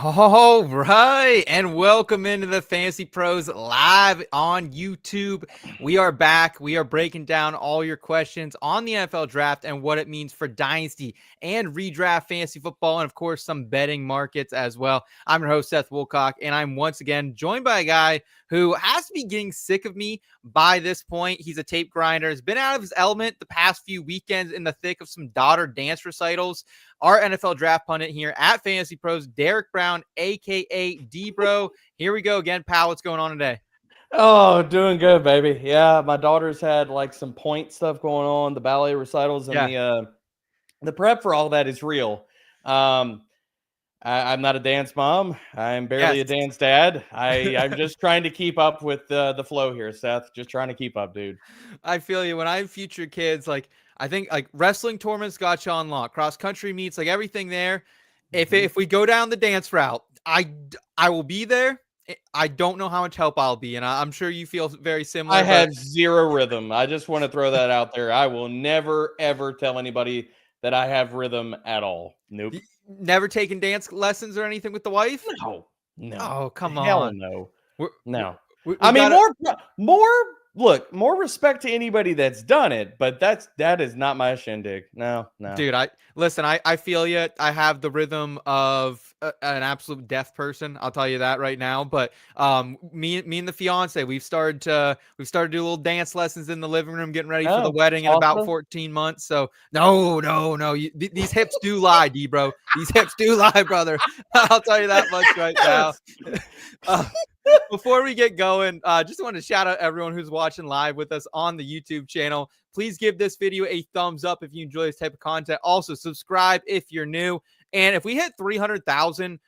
All right, and welcome into the Fantasy Pros live on YouTube. We are back. We are breaking down all your questions on the NFL draft and what it means for Dynasty and redraft fantasy football, and of course, some betting markets as well. I'm your host, Seth Woolcock, and I'm once again joined by a guy who has to be getting sick of me by this point. He's a tape grinder, has been out of his element the past few weekends in the thick of some daughter dance recitals. Our NFL draft pundit here at Fantasy Pros, Derek Brown, a.k.a. D-Bro. Here we go again, pal. What's going on today? Oh, doing good, baby. Yeah, my daughter's had like some point stuff going on, the ballet recitals, and the prep for all that is real. I'm not a dance mom. I'm barely a dance dad. I'm just trying to keep up with the flow here, Seth. Just trying to keep up, dude. I feel you. When I have future kids, I think wrestling tournaments got you on lock, cross country meets, like everything there. If we go down the dance route, I will be there. I don't know how much help I'll be, and I'm sure you feel very similar. I have zero rhythm. I just want to throw that out there. I will never ever tell anybody that I have rhythm at all. Nope. Never taken dance lessons or anything with the wife? No. Oh, come Hell on. no. We're, No. we I mean, gotta- more respect to anybody that's done it, but that is not my shindig. No. Dude, I feel you. I have the rhythm of an absolute deaf person. I'll tell you that right now. But me and the fiance, we've started to do little dance lessons in the living room, getting ready for the wedding in about 14 months. So no. These hips do lie, D-Bro. These hips do lie, brother. I'll tell you that much right now. Before we get going, just want to shout out everyone who's watching live with us on the YouTube channel. Please give this video a thumbs up if you enjoy this type of content. Also, subscribe if you're new. And if we hit 300,000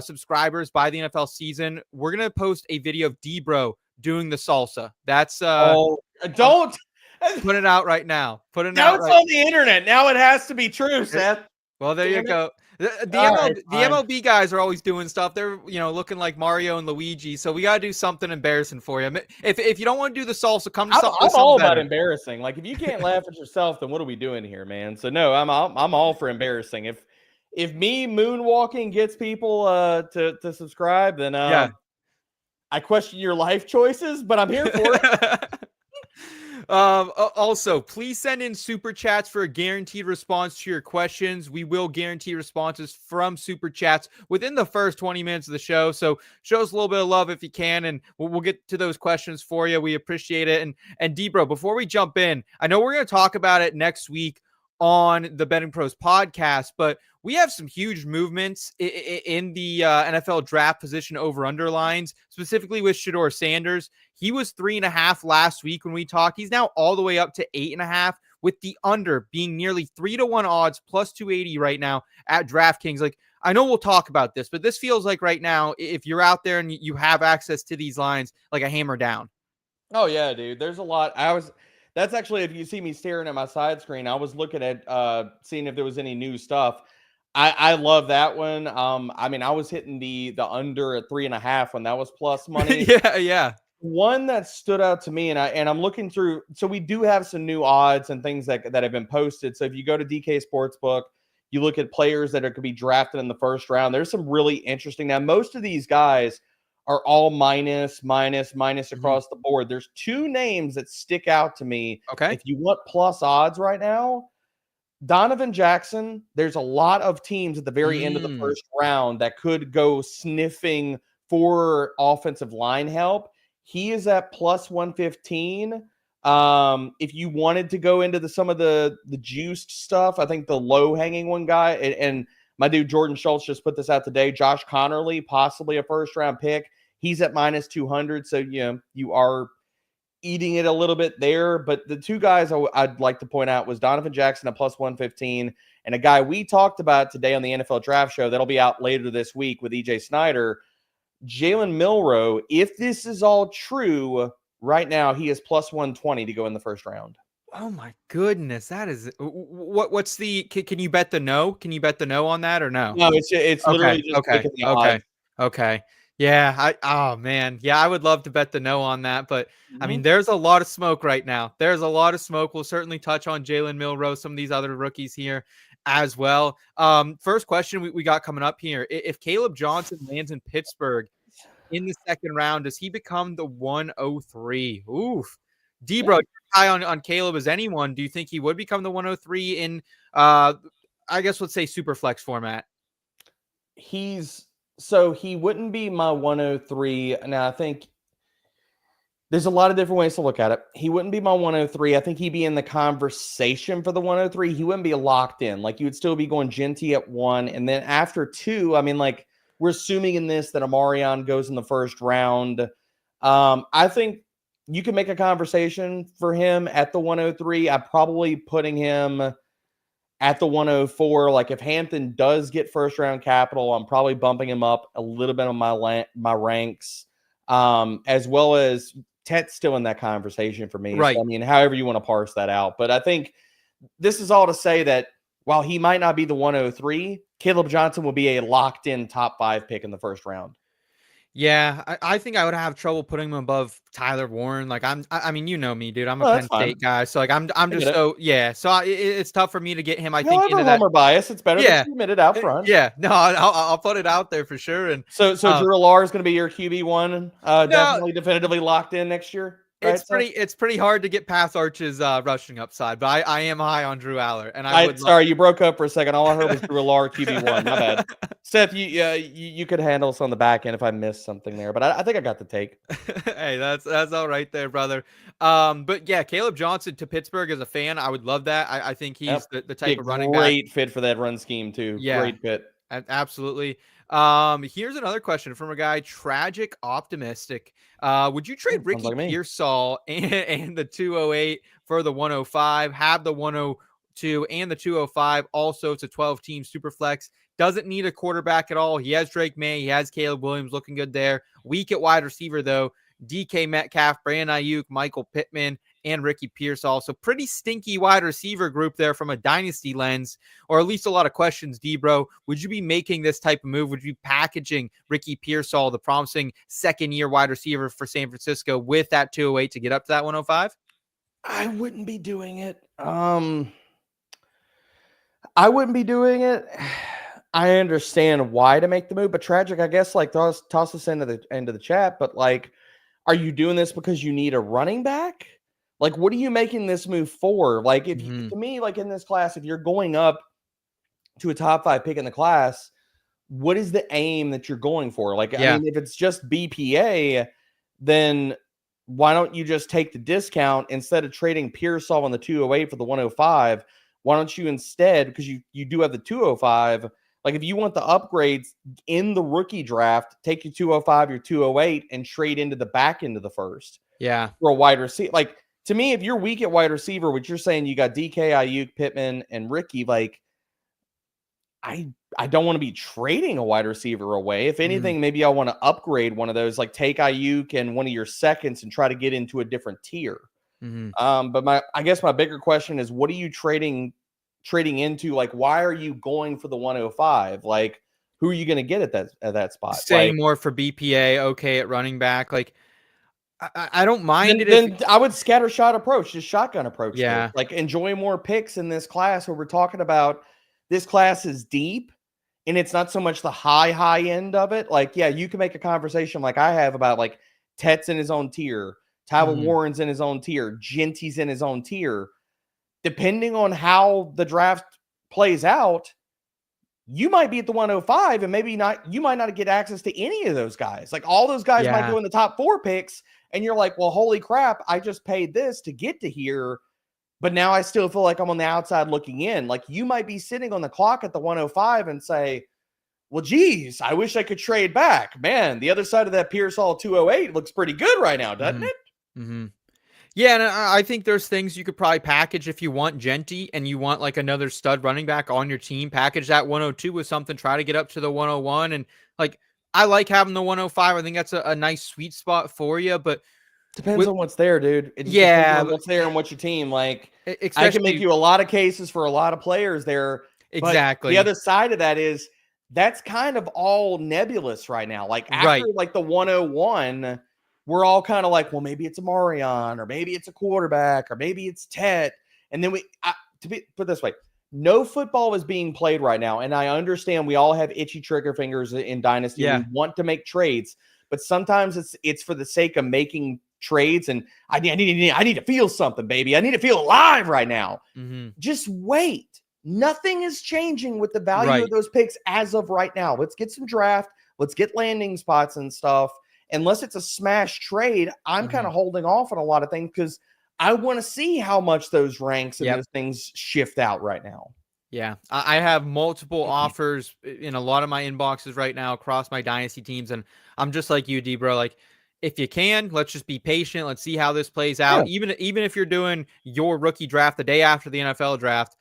subscribers by the NFL season, we're going to post a video of D-Bro doing the salsa. That's don't put it out right now. It's on the internet. Now it has to be true, Seth. Well, there you go. The MLB guys are always doing stuff. They're, looking like Mario and Luigi. So we got to do something embarrassing for you. If you don't want to do the salsa, come to something. I'm all about embarrassing. Like, if you can't laugh at yourself, then what are we doing here, man? So no, I'm all for embarrassing. If me moonwalking gets people to subscribe, then I question your life choices, but I'm here for it. Also, please send in super chats for a guaranteed response to your questions. We will guarantee responses from super chats within the first 20 minutes of the show. So show us a little bit of love if you can, and we'll get to those questions for you. We appreciate it. And D-Bro, before we jump in, I know we're going to talk about it next week on the Betting Pros podcast, but we have some huge movements in the NFL draft position over underlines, specifically with Shedeur Sanders. He was 3.5 last week when we talked. He's now all the way up to 8.5, with the under being nearly 3-1 odds, plus 280 right now at DraftKings. Like, I know we'll talk about this, but this feels like right now, if you're out there and you have access to these lines, like a hammer down. Oh yeah, dude. There's a lot. That's actually, if you see me staring at my side screen, I was looking at seeing if there was any new stuff. I love that one. I mean, I was hitting the under at 3.5 when that was plus money. Yeah. One that stood out to me, and I'm looking through. So we do have some new odds and things that have been posted. So if you go to DK Sportsbook, you look at players that could be drafted in the first round. There's some really interesting. Now, most of these guys are all minus across the board. There's two names that stick out to me. Okay. If you want plus odds right now, Donovan Jackson, there's a lot of teams at the very end of the first round that could go sniffing for offensive line help. He is at plus 115. If you wanted to go into some of the juiced stuff, I think the low-hanging one guy, and my dude Jordan Schultz just put this out today, Josh Connerly, possibly a first-round pick. He's at minus 200, so you are eating it a little bit there. But the two guys I'd like to point out was Donovan Jackson at plus 115, and a guy we talked about today on the NFL Draft Show that'll be out later this week with EJ Snyder, Jalen Milroe. If this is all true, right now he is plus 120 to go in the first round. Oh my goodness, that is what's the? Can you bet the no? Can you bet the no on that or no? No, it's literally just picking the odds. Okay. Yeah, I would love to bet the no on that, but I mean, there's a lot of smoke right now. There's a lot of smoke. We'll certainly touch on Jalen Milroe, some of these other rookies here as well. First question we got coming up here. If Kaleb Johnson lands in Pittsburgh in the second round, does he become the 103? Oof. D-Bro, you're high on Kaleb as anyone. Do you think he would become the 103 in, I guess, let's say Superflex format? So he wouldn't be my 103. Now, I think there's a lot of different ways to look at it. He wouldn't be my 103. I think he'd be in the conversation for the 103. He wouldn't be locked in. Like, you would still be going Genty at 1. And then after 2, I mean, like, we're assuming in this that Amarion goes in the first round. I think you can make a conversation for him at the 103. I'm probably putting him at the 104. Like, if Hampton does get first round capital, I'm probably bumping him up a little bit on my ranks, as well as Tet's still in that conversation for me. Right. So, I mean, however you want to parse that out. But I think this is all to say that while he might not be the 103, Kaleb Johnson will be a locked-in top 5 pick in the first round. Yeah, I think I would have trouble putting him above Tyler Warren. Like, I mean, you know me, dude. I'm a Penn State guy, so like I'm just so yeah. So it's tough for me to get him. I think into that homer bias. It's better that you admit it out front. Yeah, no, I'll put it out there for sure. And so Drew Allar is going to be your QB1, definitely definitively locked in next year. Right, it's pretty hard to get Path Arch's rushing upside, but I am high on Drew Aller. And you broke up for a second. All I heard was Drew Allar QB1. My bad. Seth, you could handle us on the back end if I missed something there, but I think I got the take. Hey, that's all right there, brother. But yeah, Kaleb Johnson to Pittsburgh as a fan, I would love that. I think he's the type of running back. Great fit for that run scheme too. Yeah, great fit. Absolutely. Here's another question from a guy, Tragic Optimistic. Would you trade Ricky Pearsall and the 208 for the 105? Have the 102 and the 205. Also, it's a 12-team Superflex. Doesn't need a quarterback at all. He has Drake May. He has Caleb Williams looking good there. Weak at wide receiver, though. DK Metcalf, Brandon Ayuk, Michael Pittman, and Ricky Pearsall. So pretty stinky wide receiver group there from a dynasty lens, or at least a lot of questions, D-Bro. Would you be making this type of move? Would you be packaging Ricky Pearsall, the promising second-year wide receiver for San Francisco, with that 208 to get up to that 105? I wouldn't be doing it. I wouldn't be doing it. I understand why to make the move, but Tragic, I guess, like toss us into the chat, but like, are you doing this because you need a running back? Like, what are you making this move for? Like, if you, to me, like in this class, if you're going up to a top 5 pick in the class, what is the aim that you're going for? Like, I mean, if it's just BPA, then why don't you just take the discount instead of trading Pearsall on the 208 for the 105? Why don't you instead, because you do have the 205, like if you want the upgrades in the rookie draft, take your 205, your 208, and trade into the back end of the first. Yeah. For a wide receiver. Like, to me, if you're weak at wide receiver, what you're saying, you got DK, Ayuk, Pittman, and Ricky, like, I don't want to be trading a wide receiver away. If anything, maybe I want to upgrade one of those, like take Ayuk and one of your seconds and try to get into a different tier. But I guess my bigger question is, what are you trading into? Like, why are you going for the 105? Like, who are you going to get at that spot? Saying more for BPA, okay, at running back. Like, I don't mind it. Then I would scatter shot approach, just shotgun approach. Yeah. Like, enjoy more picks in this class where we're talking about this class is deep and it's not so much the high end of it. Like, yeah, you can make a conversation like I have about like Tet's in his own tier, Tyler Warren's in his own tier, Genty's in his own tier. Depending on how the draft plays out, you might be at the 105 and maybe not. You might not get access to any of those guys. Like, all those guys might go in the top 4 picks. And you're like, well, holy crap, I just paid this to get to here. But now I still feel like I'm on the outside looking in. Like, you might be sitting on the clock at the 105 and say, well, geez, I wish I could trade back. Man, the other side of that Pearsall 208 looks pretty good right now, doesn't it? Yeah, and I think there's things you could probably package if you want Genty and you want like another stud running back on your team. Package that 102 with something, try to get up to the 101. And like, I like having the 105. I think that's a nice sweet spot for you, but depends on what's there, dude. It depends on what's there and what's your team. Like, I can make you a lot of cases for a lot of players there. Exactly. The other side of that is that's kind of all nebulous right now. Like, after like the 101, we're all kind of like, well, maybe it's a Marion, or maybe it's a quarterback, or maybe it's Tet. And then put it this way, no football is being played right now. And I understand we all have itchy trigger fingers in Dynasty. Yeah. We want to make trades, but sometimes it's for the sake of making trades. And I need to feel something, baby. I need to feel alive right now. Just wait. Nothing is changing with the value of those picks as of right now. Let's get some draft. Let's get landing spots and stuff. Unless it's a smash trade, I'm kind of holding off on a lot of things because I want to see how much those ranks and those things shift out right now. Yeah, I have multiple offers in a lot of my inboxes right now across my Dynasty teams, and I'm just like you, D, bro. Like, if you can, let's just be patient. Let's see how this plays out. Even if you're doing your rookie draft the day after the NFL draft,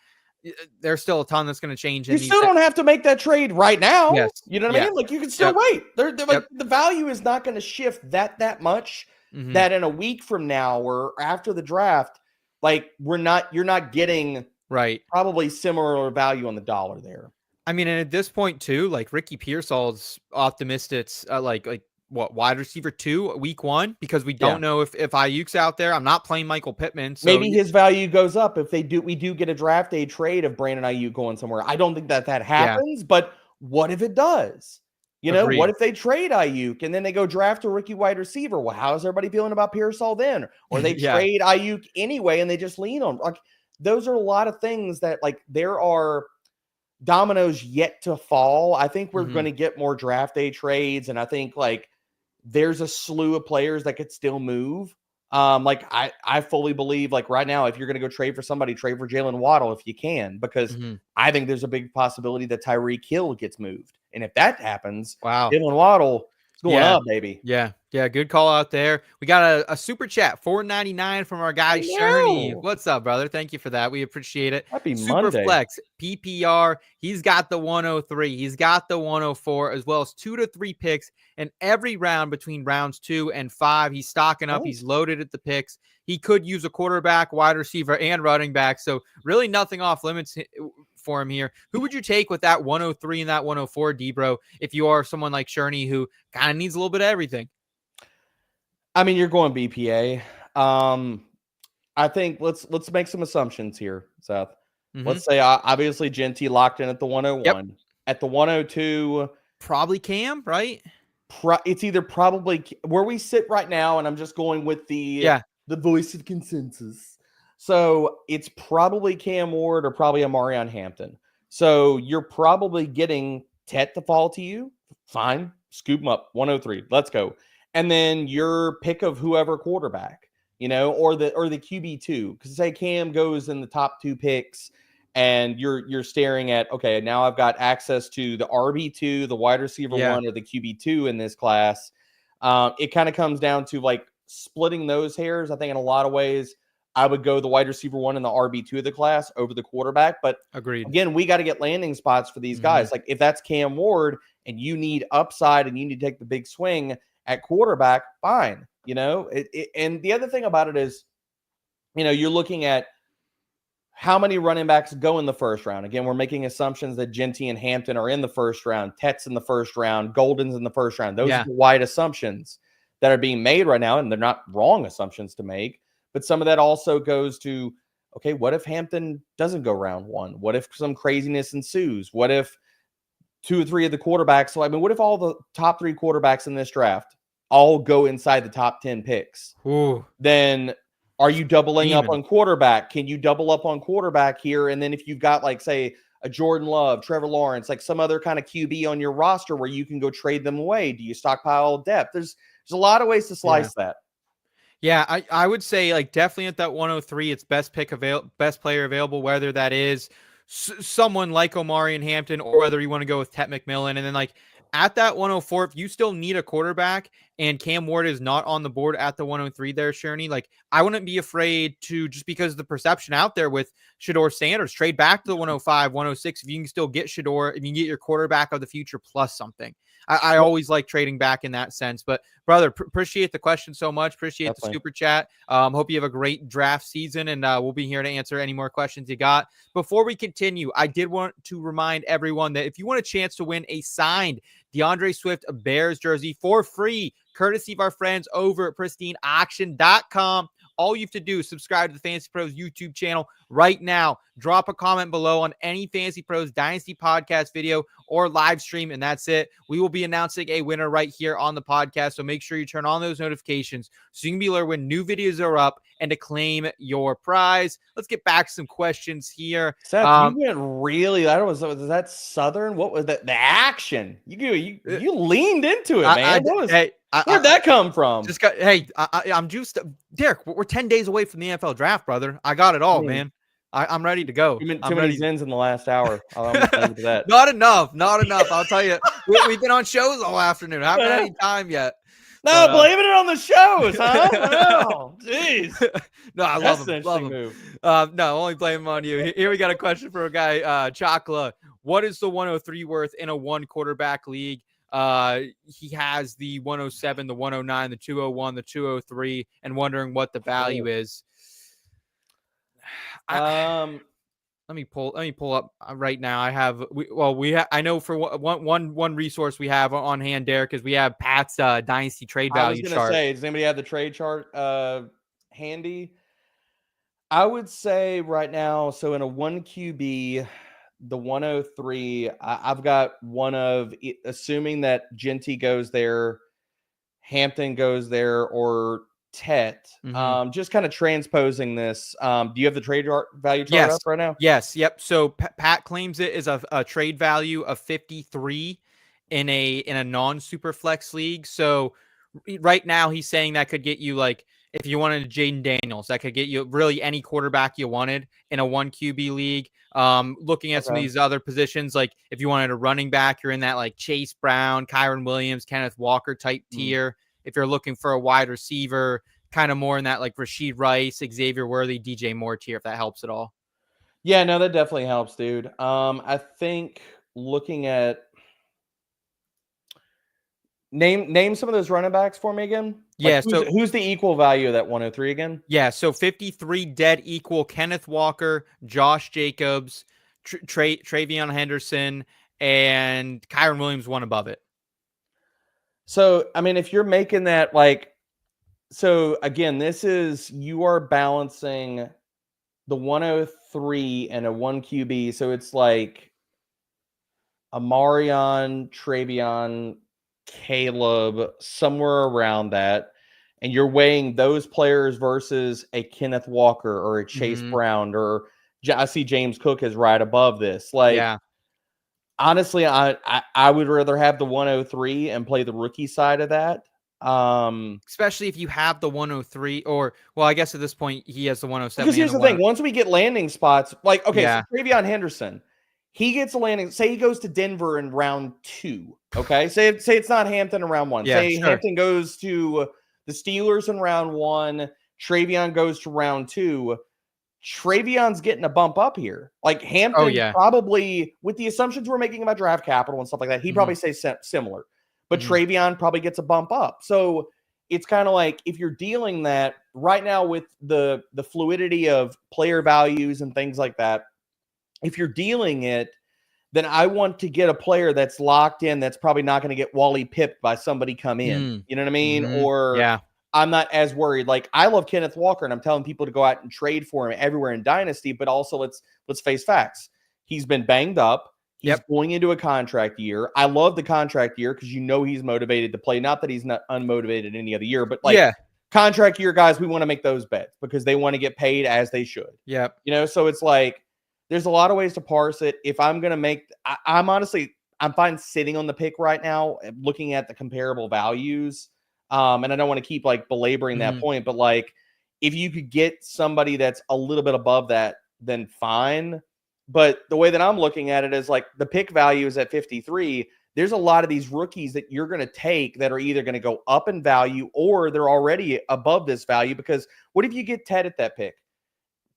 there's still a ton that's going to change. You still don't have to make that trade right now. Yes. You know what I mean? Like, you can still wait. The value is not going to shift that much. That in a week from now or after the draft, like you're not getting probably similar value on the dollar there. I mean, and at this point too, like Ricky Pearsall's optimistic, like what, wide receiver 2 week 1, because we don't know if Ayuk's out there. I'm not playing Michael Pittman. So maybe his value goes up if we do get a draft day trade of Brandon Ayuk going somewhere. I don't think that happens, but what if it does? You know, what if they trade Ayuk and then they go draft a rookie wide receiver? Well, how is everybody feeling about Pearsall then? Or they trade Ayuk anyway and they just lean on. Like, those are a lot of things that, like, there are dominoes yet to fall. I think we're going to get more draft day trades, and I think like there's a slew of players that could still move. Like I fully believe, like right now, if you're going to go trade for somebody, trade for Jaylen Waddle if you can, because I think there's a big possibility that Tyreek Hill gets moved. And if that happens, Jaylen Waddle is going up, baby. Yeah. Good call out there. We got a super chat, $4.99 from our guy Sherney. What's up, brother? Thank you for that. We appreciate it. Happy Monday. Superflex PPR. He's got the 103. He's got the 104, as well as 2 to 3 picks in every round between rounds 2 and 5. He's stocking up. He's loaded at the picks. He could use a quarterback, wide receiver, and running back. So really nothing off limits for him here. Who would you take with that 103 and that 104, D-bro, if you are someone like Sherney who kind of needs a little bit of everything? I mean, you're going BPA. I think let's make some assumptions here, Seth. Let's say obviously Genty locked in at the 101. At the 102, probably Cam, right? It's either probably where we sit right now, and I'm just going with the voice of consensus. So it's probably Cam Ward or probably Amarion Hampton. So you're probably getting Tet to fall to you. Fine. Scoop him up. 103. Let's go. And then your pick of whoever quarterback, you know, or the QB2. Because say Cam goes in the top 2 picks and you're staring at, okay, now I've got access to the RB2, the wide receiver 1, or the QB2 in this class. It kind of comes down to like splitting those hairs. I think in a lot of ways, I would go the wide receiver 1 and the RB2 of the class over the quarterback. But again, we got to get landing spots for these guys. Like if that's Cam Ward and you need upside and you need to take the big swing at quarterback, fine. You know, and the other thing about it is, you know, you're looking at how many running backs go in the first round. Again, we're making assumptions that Genty and Hampton are in the first round, Tet's in the first round, Golden's in the first round. Those are the wide assumptions that are being made right now, and they're not wrong assumptions to make. But some of that also goes to, okay, what if Hampton doesn't go round 1? What if some craziness ensues? What if 2 or 3 of the quarterbacks? So, I mean, what if all the top 3 quarterbacks in this draft all go inside the top 10 picks? Then are you doubling up on quarterback? Can you double up on quarterback here? And then if you've got, like, say, a Jordan Love, Trevor Lawrence, like some other kind of QB on your roster where you can go trade them away, do you stockpile depth? There's a lot of ways to slice that. Yeah, I would say like definitely at that 103, it's best player available, whether that is someone like Omarion Hampton or whether you want to go with Tet McMillan. And then like at that 104, if you still need a quarterback and Cam Ward is not on the board at the 103 there, Sherney, like I wouldn't be afraid to, just because of the perception out there with Shedeur Sanders, trade back to the 105, 106. If you can still get Shedeur, if you can get your quarterback of the future plus something. I always like trading back in that sense. But brother, appreciate the question so much. Appreciate the super chat. Hope you have a great draft season, and we'll be here to answer any more questions you got. Before we continue, I did want to remind everyone that if you want a chance to win a signed DeAndre Swift Bears jersey for free, courtesy of our friends over at pristineauction.com, All you have to do is subscribe to the Fantasy Pros YouTube channel right now. Drop a comment below on any Fantasy Pros Dynasty podcast video or live stream, and that's it. We will be announcing a winner right here on the podcast, so make sure you turn on those notifications so you can be alerted when new videos are up and to claim your prize. Let's get back to some questions here. Seth, you went really. I don't know. Was that Southern? What was that? The action. You leaned into it, man. Where'd that come from? I'm juiced. Derek, we're 10 days away from the NFL draft, brother. I got it all, man. I'm ready to go. Too many Zens in the last hour. That. Not enough. I'll tell you, we've been on shows all afternoon. I haven't had any time yet. No, blaming it on the shows, huh? Oh, jeez. No, I love him. No, only blame him on you. Here we got a question for a guy, Chakla. What is the 103 worth in a one quarterback league? He has the 107, the 109, the 201, the 203, and wondering what the value is. Let me pull up right now. I know for one resource we have on hand, Derek, is we have Pat's Dynasty trade value chart. I was going to say, does anybody have the trade chart handy? I would say right now, so in a 1 QB, the 103, I've got one of, assuming that Genty goes there, Hampton goes there, or Tet. Just kind of transposing this. Do you have the trade value chart up right now? Yes. Yep. So Pat claims it is a trade value of 53 in a non-Superflex league. So right now he's saying that could get you, like, if you wanted Jaden Daniels, that could get you really any quarterback you wanted in a 1 QB league. Looking at some of these other positions, like if you wanted a running back, you're in that like Chase Brown, Kyron Williams, Kenneth Walker type tier. If you're looking for a wide receiver, kind of more in that like Rashid Rice, Xavier Worthy, DJ Moore tier, if that helps at all. Yeah, no, that definitely helps, dude. I think looking at name some of those running backs for me again. Yeah, like, who's the equal value of that 103 again? Yeah, so 53 dead equal Kenneth Walker, Josh Jacobs, TreVeyon Henderson, and Kyron Williams one above it. So, I mean, if you're making that, like, so again, you are balancing the 103 and a 1 QB. So it's like Amarion, TreVeyon, Kaleb, somewhere around that. And you're weighing those players versus a Kenneth Walker or a Chase Brown, or I see James Cook is right above this. Like, yeah. Honestly, I would rather have the 103 and play the rookie side of that. Especially if you have the 103, or, well, I guess at this point he has the 107. Because here's the thing: once we get landing spots, like, okay, so TreVeyon Henderson, he gets a landing. Say he goes to Denver in round 2. Okay, say it's not Hampton in round 1. Hampton goes to the Steelers in round 1. TreVeyon goes to round 2. TreVeyon's getting a bump up here. Like Hampton probably, with the assumptions we're making about draft capital and stuff like that, he probably stays similar. But TreVeyon probably gets a bump up. So it's kind of like, if you're dealing that right now with the fluidity of player values and things like that, if you're dealing it, then I want to get a player that's locked in, that's probably not going to get Wally pipped by somebody come in. You know what I mean? Or I'm not as worried. Like, I love Kenneth Walker, and I'm telling people to go out and trade for him everywhere in Dynasty, but also let's face facts. He's been banged up. He's going into a contract year. I love the contract year because he's motivated to play. Not that he's not unmotivated any other year, but contract year guys, we want to make those bets because they want to get paid as they should. You know, so it's like there's a lot of ways to parse it. If I'm going to make, I'm fine sitting on the pick right now, looking at the comparable values. And I don't want to keep like belaboring that point, but like if you could get somebody that's a little bit above that, then fine. But the way that I'm looking at it is like the pick value is at 53. There's a lot of these rookies that you're going to take that are either going to go up in value or they're already above this value. Because what if you get Ted at that pick?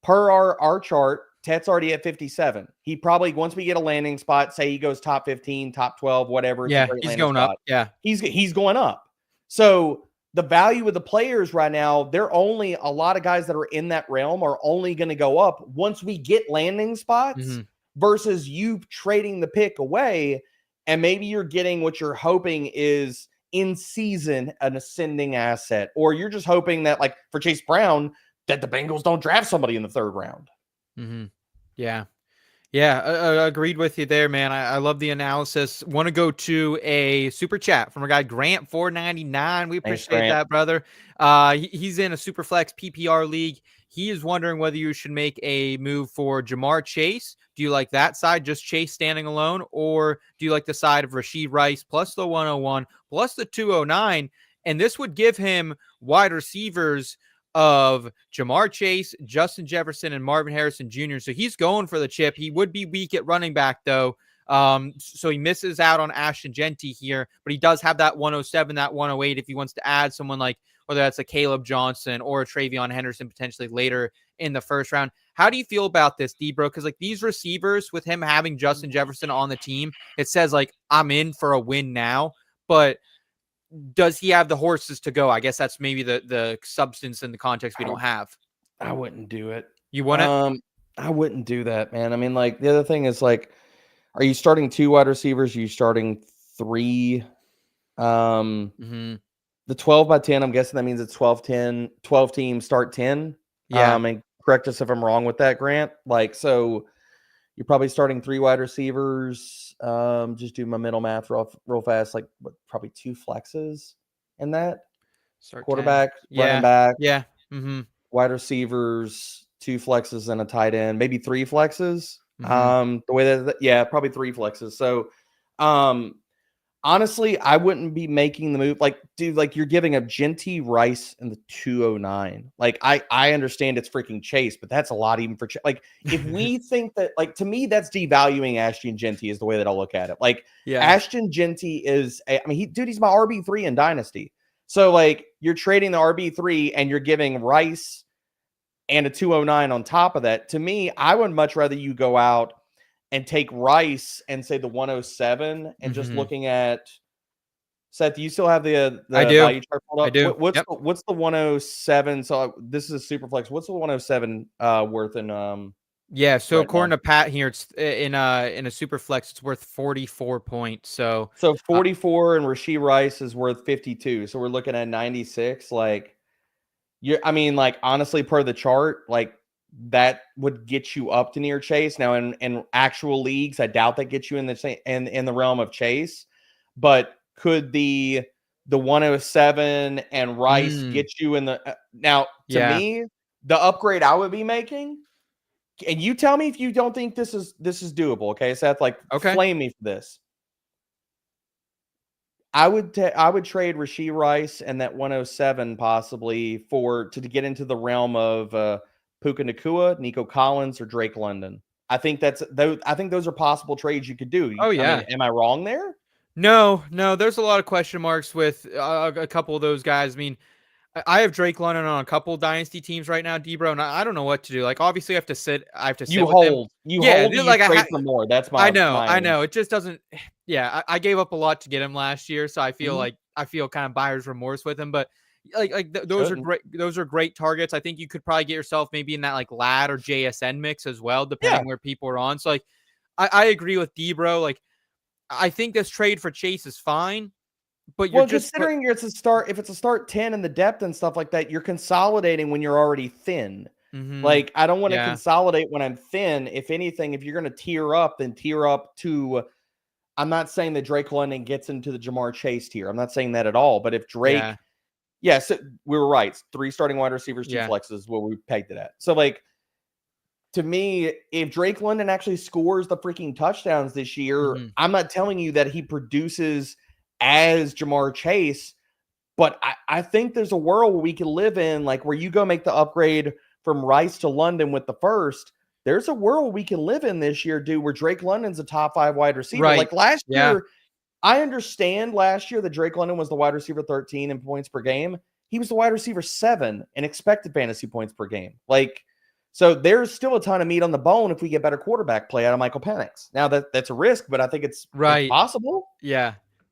Per our chart, Ted's already at 57. He probably, once we get a landing spot, say he goes top 15, top 12, whatever. He's going up. He's going up. So the value of the players right now, they're only, a lot of guys that are in that realm are only going to go up once we get landing spots versus you trading the pick away. And maybe you're getting what you're hoping is in season an ascending asset, or you're just hoping that, like for Chase Brown, that the Bengals don't draft somebody in the 3rd round. Mm-hmm. Yeah. Yeah, agreed with you there, man. I love the analysis. Want to go to a super chat from our guy Grant 499. We Thanks, appreciate Grant. that, brother. He's in a Superflex PPR league. He is wondering whether you should make a move for Jamar Chase. Do you like that side, just Chase standing alone, or do you like the side of Rashee Rice plus the 101 plus the 209? And this would give him wide receivers of Jamar Chase, Justin Jefferson, and Marvin Harrison Jr. So he's going for the chip. He would be weak at running back, though. So he misses out on Ashton Genty here, but he does have that 107, that 108 if he wants to add someone like, whether that's a Kaleb Johnson or a TreVeyon Henderson potentially later in the 1st round. How do you feel about this, D-Bro? Because like these receivers, with him having Justin Jefferson on the team, it says like, I'm in for a win now, but does he have the horses to go? I guess that's maybe the substance and the context we don't have. I wouldn't do it. You wouldn't? I wouldn't do that, man. I mean, like the other thing is like, are you starting 2 wide receivers? Are you starting 3? The 12 by 10, I'm guessing that means it's 12 teams start 10. Yeah. And correct us if I'm wrong with that, Grant. Like, so you're probably starting 3 wide receivers. Just do my mental math real fast. Like probably 2 flexes in that. Quarterback, running back, wide receivers, 2 flexes and a tight end, maybe 3 flexes. The way that probably 3 flexes. So, honestly, I wouldn't be making the move. Like, dude, like you're giving up Genty, Rice, and the 209. Like, I understand it's freaking Chase, but that's a lot even for Chase. Like, if we think that, like, to me, that's devaluing Ashton Genty is the way that I'll look at it. Like, Ashton Genty is, he's my RB3 in Dynasty. So, like, you're trading the RB3 and you're giving Rice and a 209 on top of that. To me, I would much rather you go out and take Rice and say the 107 and just looking at Seth, do you still have the value chart pulled up? I do. What's the 107? So this is a super flex. What's the 107 worth in so right according to Pat here, it's in a super flex, it's worth 44 points. So 44 and Rashee Rice is worth 52. So we're looking at 96. Like honestly, per the chart, like that would get you up to near Chase. Now in actual leagues, I doubt that gets you in the same in the realm of Chase, but could the 107 and Rice get you in the now to me, the upgrade I would be making, and you tell me if you don't think this is doable, okay, Seth? Like, flame me for this. I would trade Rashee Rice and that 107 possibly to get into the realm of Puka Nacua, Nico Collins, or Drake London. I think those are possible trades you could do. Oh yeah. Am I wrong there? No. There's a lot of question marks with a couple of those guys. I mean, I have Drake London on a couple Dynasty teams right now, D-Bro, and I don't know what to do. Like, obviously, I have to sit you with hold. him. You hold. You like trade for more. That's my. I know. It just doesn't. Yeah, I gave up a lot to get him last year, so I feel kind of buyer's remorse with him. But those are great. Those are great targets. I think you could probably get yourself maybe in that like Lad or JSN mix as well, depending where people are on. So like, I agree with D-Bro. Like, I think this trade for Chase is fine. But you're just considering if it's a start 10 in the depth and stuff like that, you're consolidating when you're already thin. Like, I don't want to consolidate when I'm thin. If anything, if you're going to tier up, then tier up to, I'm not saying that Drake London gets into the Jamar Chase tier. I'm not saying that at all. But if Drake, so we were right. 3 starting wide receivers, 2 flexes is what we pegged it at. So like, to me, if Drake London actually scores the freaking touchdowns this year, I'm not telling you that he produces as Jamar Chase, but I think there's a world where we can live in, like where you go make the upgrade from Rice to London with the first. There's a world we can live in this year, dude, where Drake London's a top 5 wide receiver. Right. Like last year, I understand last year that Drake London was the wide receiver 13 in points per game. He was the wide receiver 7 in expected fantasy points per game. Like, so there's still a ton of meat on the bone if we get better quarterback play out of Michael Penix. Now that's a risk, but I think it's possible.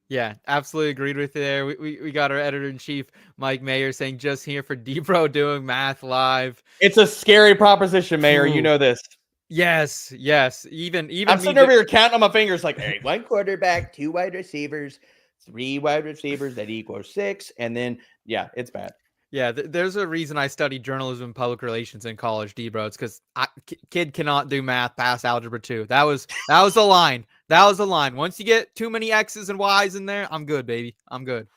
Yeah, absolutely agreed with you there. We got our editor-in-chief, Mike Mayer, saying just here for D-Bro doing math live. It's a scary proposition, Mayer. You know this. Yes. Even I'm sitting over here counting on my fingers like, hey, 1 quarterback, 2 wide receivers, 3 wide receivers, that equals 6. And then, it's bad. Yeah, there's a reason I studied journalism and public relations in college, D-bro. It's because kid cannot do math past algebra 2. That was the line. That was the line. Once you get too many X's and Y's in there, I'm good, baby. I'm good.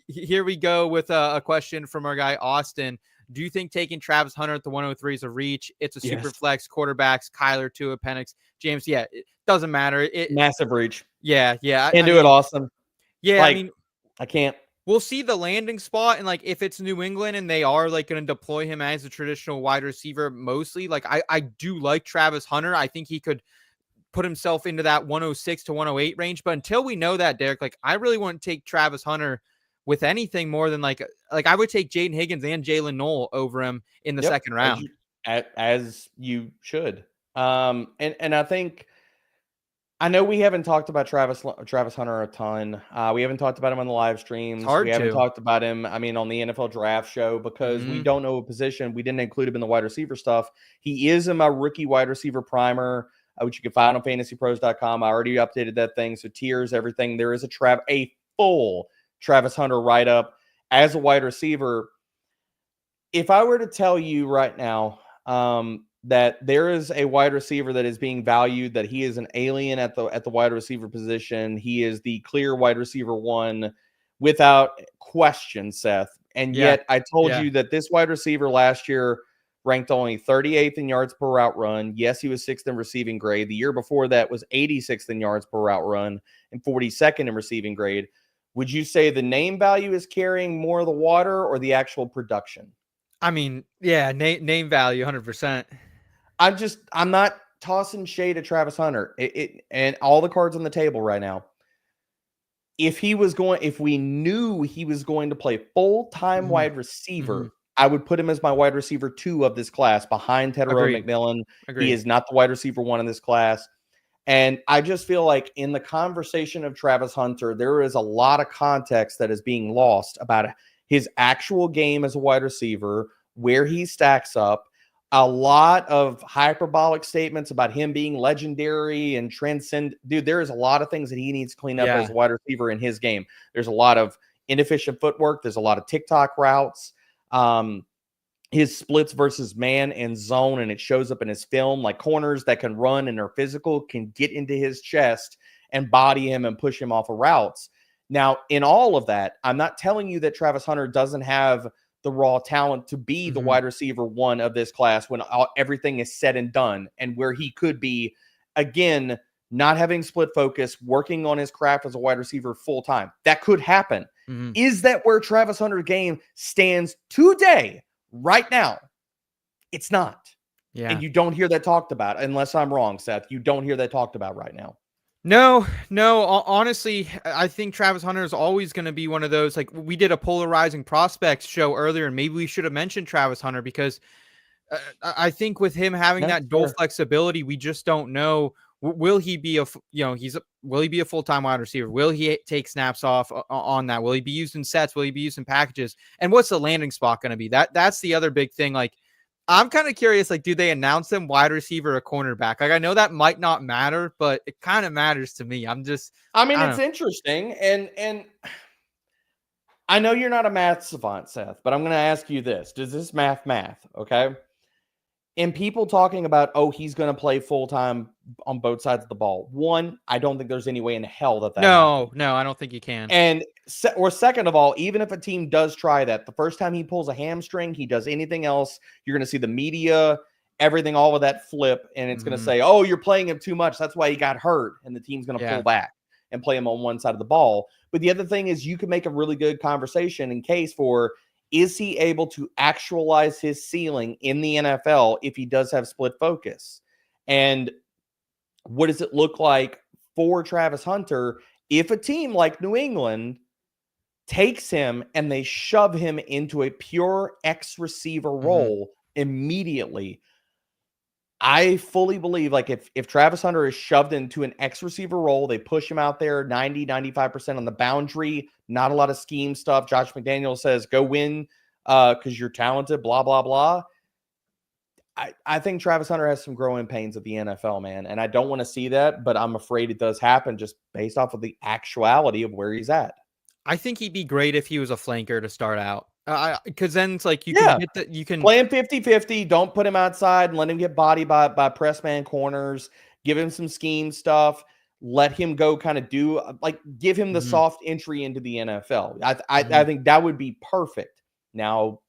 Here we go with a question from our guy Austin. Do you think taking Travis Hunter at the 103 is a reach? It's a super flex, quarterbacks, Kyler, Tua, Penix, James. Yeah, it doesn't matter. Massive reach. Yeah. Can't do it, Austin. Yeah, like, I mean, I can't. We'll see the landing spot, and like if it's New England and they are like going to deploy him as a traditional wide receiver mostly, like I do like Travis Hunter. I think he could put himself into that 106 to 108 range. But until we know that, Derek, like I really wouldn't take Travis Hunter with anything more than like I would take Jaden Higgins and Jalen Noel over him in the second round. As you should. And I think, I know we haven't talked about Travis Hunter a ton. We haven't talked about him on the live streams. We haven't talked about him, on the NFL draft show because we don't know a position. We didn't include him in the wide receiver stuff. He is in my rookie wide receiver primer, which you can find on fantasypros.com. I already updated that thing. So tiers, everything. There is a full Travis Hunter write-up as a wide receiver. If I were to tell you right now, that there is a wide receiver that is being valued, that he is an alien at the wide receiver position. He is the clear wide receiver one without question, Seth. And yet I told you that this wide receiver last year ranked only 38th in yards per route run. Yes, he was 6th in receiving grade. The year before that was 86th in yards per route run and 42nd in receiving grade. Would you say the name value is carrying more of the water or the actual production? Name value, 100%. I'm not tossing shade at Travis Hunter. And all the cards on the table right now. If we knew he was going to play full-time wide receiver, I would put him as my wide receiver 2 of this class behind Tedero McMillan. Agreed. He is not the wide receiver 1 in this class. And I just feel like in the conversation of Travis Hunter, there is a lot of context that is being lost about his actual game as a wide receiver, where he stacks up. A lot of hyperbolic statements about him being legendary and transcend. Dude, there is a lot of things that he needs to clean up as a wide receiver in his game. There's a lot of inefficient footwork. There's a lot of TikTok routes. His splits versus man and zone, and it shows up in his film. Like corners that can run and are physical can get into his chest and body him and push him off of routes. Now, in all of that, I'm not telling you that Travis Hunter doesn't have the raw talent to be the wide receiver 1 of this class when everything is said and done, and where he could be, again, not having split focus, working on his craft as a wide receiver full time. That could happen. Is that where Travis Hunter's game stands today, right now? It's not. Yeah. And you don't hear that talked about, unless I'm wrong, Seth. You don't hear that talked about right now. No. Honestly, I think Travis Hunter is always going to be one of those. Like, we did a polarizing prospects show earlier, and maybe we should have mentioned Travis Hunter because I think with him having that dual flexibility, we just don't know. Will he be will he be a full-time wide receiver? Will he take snaps off on that? Will he be used in sets? Will he be used in packages? And what's the landing spot going to be? That's the other big thing. Like, I'm kind of curious, like, do they announce them wide receiver or cornerback? Like, I know that might not matter, but it kind of matters to me. It's interesting. And I know you're not a math savant, Seth, but I'm going to ask you this. Does this math? Okay. And people talking about, he's going to play full-time on both sides of the ball. One, I don't think there's any way in hell that No, I don't think you can. And second of all, even if a team does try that, the first time he pulls a hamstring, he does anything else, you're going to see the media, everything, all of that flip, and it's going to say, you're playing him too much. That's why he got hurt, and the team's going to pull back and play him on one side of the ball. But the other thing is you can make a really good conversation in case for, is he able to actualize his ceiling in the NFL if he does have split focus? And what does it look like for Travis Hunter if a team like New England takes him and they shove him into a pure X receiver role immediately? I fully believe, like, if Travis Hunter is shoved into an X receiver role, they push him out there 90-95% on the boundary, not a lot of scheme stuff. Josh McDaniel says, go win because you're talented, blah, blah, blah. I think Travis Hunter has some growing pains at the NFL, man. And I don't want to see that, but I'm afraid it does happen just based off of the actuality of where he's at. I think he'd be great if he was a flanker to start out. Because then it's like you Yeah. can get that. You can Play him 50-50. Don't put him outside and let him get bodied by press man corners. Give him some scheme stuff. Let him go kind of give him the Mhm, soft entry into the NFL. I mhm. think that would be perfect. Now,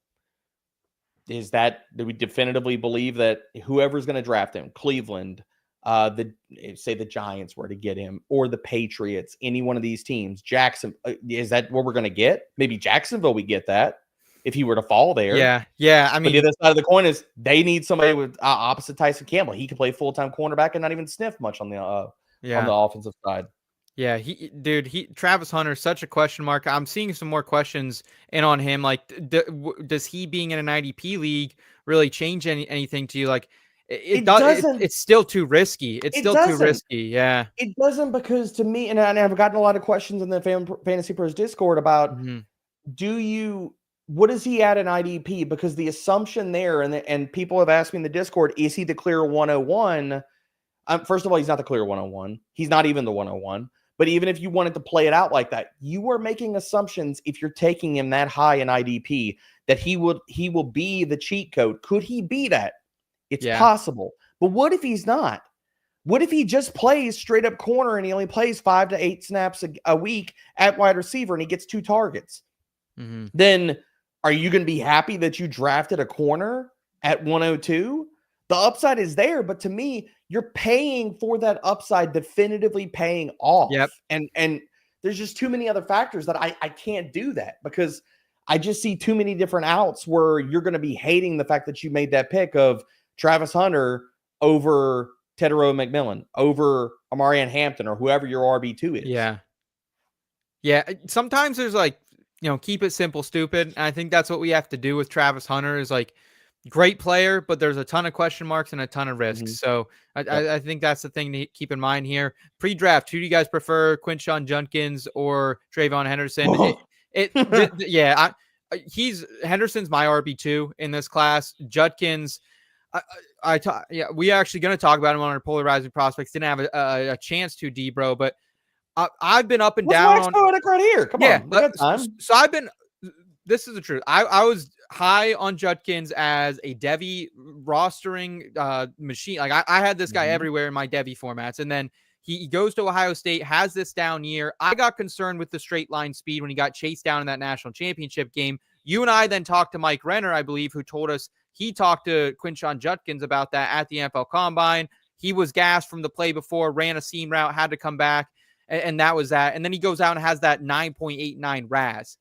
do we definitively believe that whoever's going to draft him, Cleveland, the Giants were to get him, or the Patriots, any one of these teams, Jackson, is that what we're going to get? Maybe Jacksonville, we get that if he were to fall there. Yeah. I But the mean, other side of the coin is they need somebody with opposite Tyson Campbell. He can play full-time cornerback and not even sniff much on the yeah. offensive side. Yeah, Travis Hunter, such a question mark. I'm seeing some more questions in on him. Like, does he being in an IDP league really change anything to you? Like, it It does. doesn't. It's still too risky. It's It still too doesn't. risky. Yeah. It doesn't because to me, and I've gotten a lot of questions in the Fantasy Pros Discord about Hmm. what does he add in IDP? Because the assumption there, and people have asked me in the Discord, is he the clear 101? First of all, he's not the clear 101. He's not even the 101. But even if you wanted to play it out like that, you are making assumptions if you're taking him that high in IDP that he will be the cheat code. Could he be that? It's Yeah. possible. But what if he's not? What if he just plays straight up corner and he only plays 5 to 8 snaps a week at wide receiver and he gets 2 targets? Hmm. Then are you going to be happy that you drafted a corner at 102? The upside is there, but to me, you're paying for that upside, definitively paying off. Yep. And there's just too many other factors that I can't do that because I just see too many different outs where you're going to be hating the fact that you made that pick of Travis Hunter over Tedero McMillan, over Amarian Hampton, or whoever your RB2 is. Yeah. Yeah. Sometimes there's like, keep it simple, stupid. And I think that's what we have to do with Travis Hunter is like, great player, but there's a ton of question marks and a ton of risks. So I think that's the thing to keep in mind here. Pre-draft, who do you guys prefer, Quinshon Judkins or TreVeyon Henderson? Henderson's my RB2 in this class. Judkins, we are actually going to talk about him on our polarizing prospects. Didn't have a chance to, D-bro, but I've been up and down on Poetic right here. Come on, we got time. So I've been. This is the truth. I was high on Judkins as a Devi rostering machine. Like I had this guy everywhere in my Devi formats, and then he goes to Ohio State, has this down year. I got concerned with the straight line speed when he got chased down in that national championship game. You and I then talked to Mike Renner, I believe, who told us he talked to Quinshon Judkins about that at the NFL Combine. He was gassed from the play before, ran a seam route, had to come back, and that was that. And then he goes out and has that 9.89 RAS.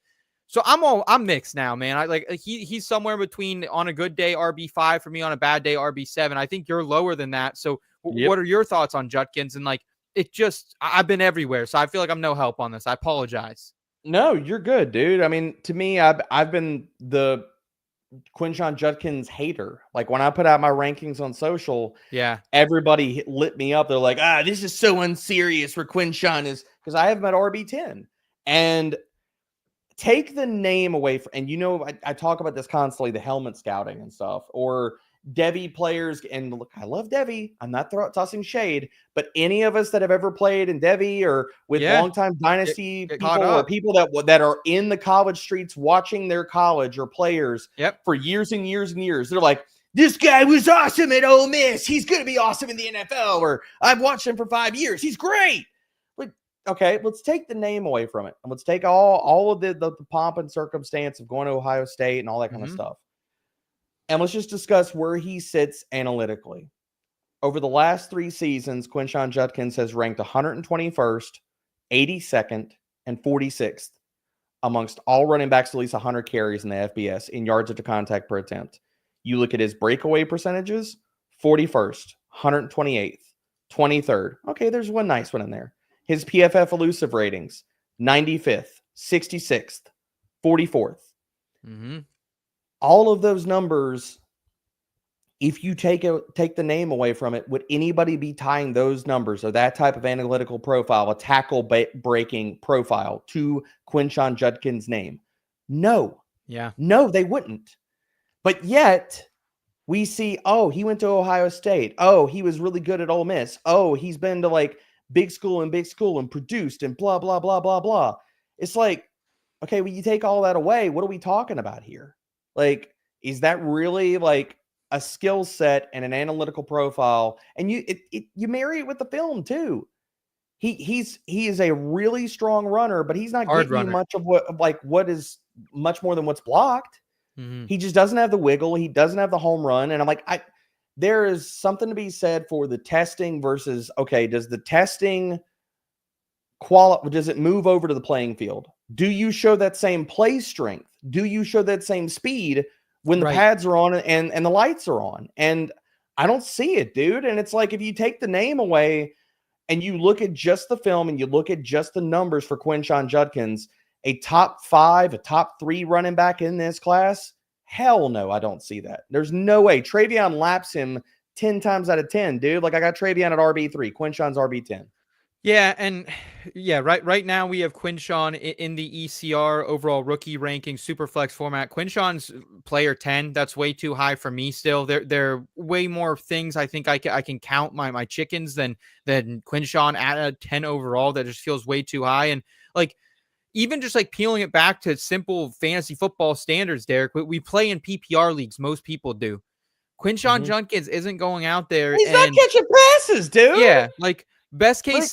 So I'm mixed now, man. He's somewhere between on a good day RB5 for me, on a bad day RB7. I think you're lower than that. So what are your thoughts on Judkins? And I've been everywhere, so I feel like I'm no help on this. I apologize. No, you're good, dude. I mean, to me, I've been the Quinshon Judkins hater. Like when I put out my rankings on social, everybody lit me up. They're like, this is so unserious where Quinshon is, because I have him at RB10. And take the name away from, and I talk about this constantly, the helmet scouting and stuff, or Devi players. And look, I love Devi. I'm not tossing shade, but any of us that have ever played in Devi or with longtime Dynasty get people or people that are in the college streets watching their college or players for years and years and years, they're like, this guy was awesome at Ole Miss. He's going to be awesome in the NFL. Or I've watched him for 5 years. He's great. Okay, let's take the name away from it. And let's take all of the pomp and circumstance of going to Ohio State and all that kind of stuff. And let's just discuss where he sits analytically. Over the last 3 seasons, Quinshon Judkins has ranked 121st, 82nd, and 46th amongst all running backs at least 100 carries in the FBS in yards after contact per attempt. You look at his breakaway percentages, 41st, 128th, 23rd. Okay, there's one nice one in there. His PFF elusive ratings, 95th, 66th, 44th. All of those numbers, if you take the name away from it, would anybody be tying those numbers or that type of analytical profile, a tackle breaking profile, to Quinshon Judkins' name? No. No, they wouldn't. But yet, we see, he went to Ohio State. He was really good at Ole Miss. He's been to big school and produced and blah, blah, blah, blah, blah. It's like, Okay, well, you take all that away. What are we talking about here? Like, is that really like a skill set and an analytical profile? And you marry it with the film too. He is a really strong runner, but he's not Hard getting you runner. much of what is much more than what's blocked. Mm-hmm. He just doesn't have the wiggle. He doesn't have the home run. And I'm like, there is something to be said for the testing versus, okay, does the testing does it move over to the playing field? Do you show that same play strength? Do you show that same speed when the Right. pads are on and the lights are on? And I don't see it, dude. And it's like, if you take the name away and you look at just the film and you look at just the numbers for Quinshon Judkins, a top 5, a top 3 running back in this class, hell no, I don't see that. There's no way. TreVeyon laps him 10 times out of 10, dude. Like, I got TreVeyon at RB3, Quinshon's RB10. Yeah, and yeah, right now we have Quinshon in the ECR overall rookie ranking Superflex format. Quinshon's player 10. That's way too high for me still. There are way more things I think I can count my chickens than Quinshon at a 10 overall. That just feels way too high. And like, even just like peeling it back to simple fantasy football standards, Derek, we play in PPR leagues. Most people do. Quinshon Judkins isn't going out there. He's not catching passes, dude. Yeah, like best case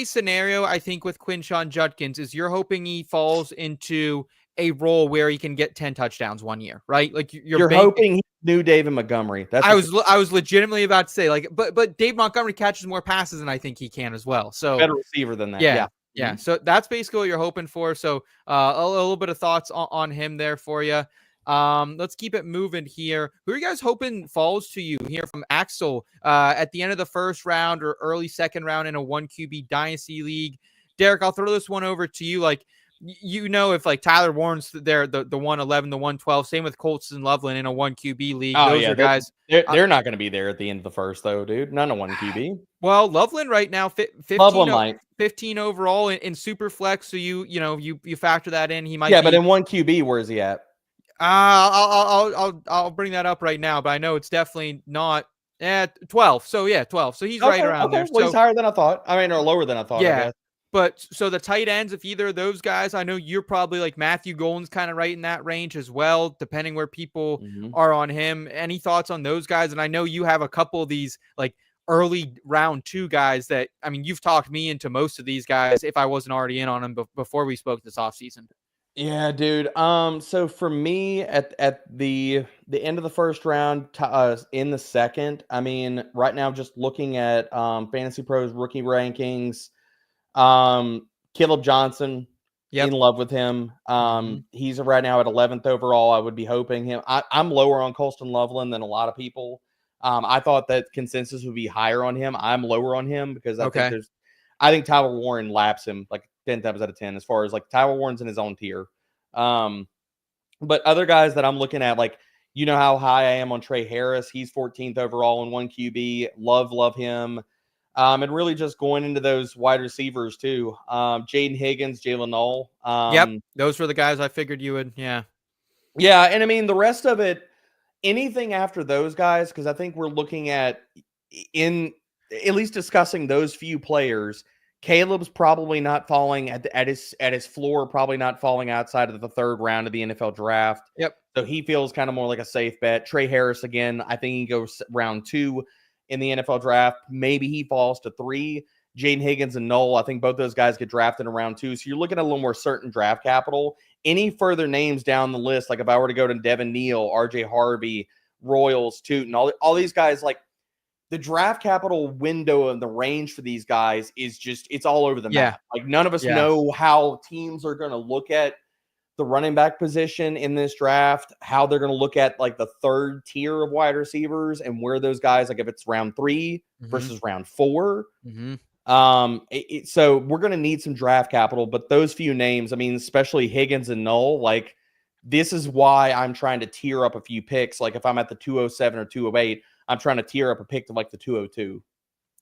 scenario, I think with Quinshon Judkins is you're hoping he falls into a role where he can get 10 touchdowns one year, right? Like you're hoping he's new David Montgomery. I was legitimately about to say, like, but Dave Montgomery catches more passes than I think he can as well. So better receiver than that. Yeah. So that's basically what you're hoping for. So a little bit of thoughts on him there for you. Let's keep it moving here. Who are you guys hoping falls to you here from Axel at the end of the first round or early second round in a 1 QB Dynasty league? Derek, I'll throw this one over to you. Like, you know, if like Tyler Warren's there, the 111, the 112, same with Colston Loveland in a 1 QB league. Those are guys. They're not going to be there at the end of the first, though, dude. None of 1 QB. Well, Loveland right now, 15 overall in Superflex. So you factor that in. He might. Yeah, but in 1 QB, where is he at? I'll bring that up right now, but I know it's definitely not 12. So yeah, 12. So he's right around there. Well, so he's higher than I thought. I mean, or lower than I thought. Yeah. I guess. But so the tight ends, if either of those guys, I know you're probably like Matthew Golden's kind of right in that range as well, depending where people are on him. Any thoughts on those guys? And I know you have a couple of these like early round 2 guys that, I mean, you've talked me into most of these guys if I wasn't already in on them before we spoke this offseason. Yeah, dude. So for me, at the end of the first round, in the second, I mean, right now, just looking at Fantasy Pros rookie rankings, Kaleb Johnson, in love with him. He's right now at 11th overall. I would be hoping him. I'm lower on Colston Loveland than a lot of people. I thought that consensus would be higher on him. I'm lower on him because I think Tyler Warren laps him like 10 times out of 10 as far as like Tyler Warren's in his own tier. But other guys that I'm looking at, like, you know how high I am on Trey Harris. He's 14th overall in 1 QB. Love him. And really just going into those wide receivers too. Jaden Higgins, Jaylen Waddle. Those were the guys I figured you would. Yeah. And I mean, the rest of it, anything after those guys, because I think we're looking at at least discussing those few players. Caleb's probably not falling at his floor, probably not falling outside of the 3rd round of the NFL draft. Yep. So he feels kind of more like a safe bet. Trey Harris, again, I think he goes round 2 in the NFL draft. Maybe he falls to 3. Jaden Higgins and Knoll, I think both those guys get drafted in round 2. So you're looking at a little more certain draft capital. Any further names down the list, like if I were to go to Devin Neal, RJ Harvey, Royals, Tuten, all these guys, like, the draft capital window and the range for these guys is just, it's all over the map. Like, none of us know how teams are going to look at the running back position in this draft, how they're going to look at like the 3rd tier of wide receivers and where those guys, like if it's round 3 versus round 4. So we're going to need some draft capital, but those few names, I mean, especially Higgins and Knoll, like, this is why I'm trying to tier up a few picks. Like if I'm at the 207 or 208, I'm trying to tier up a pick to like the 202.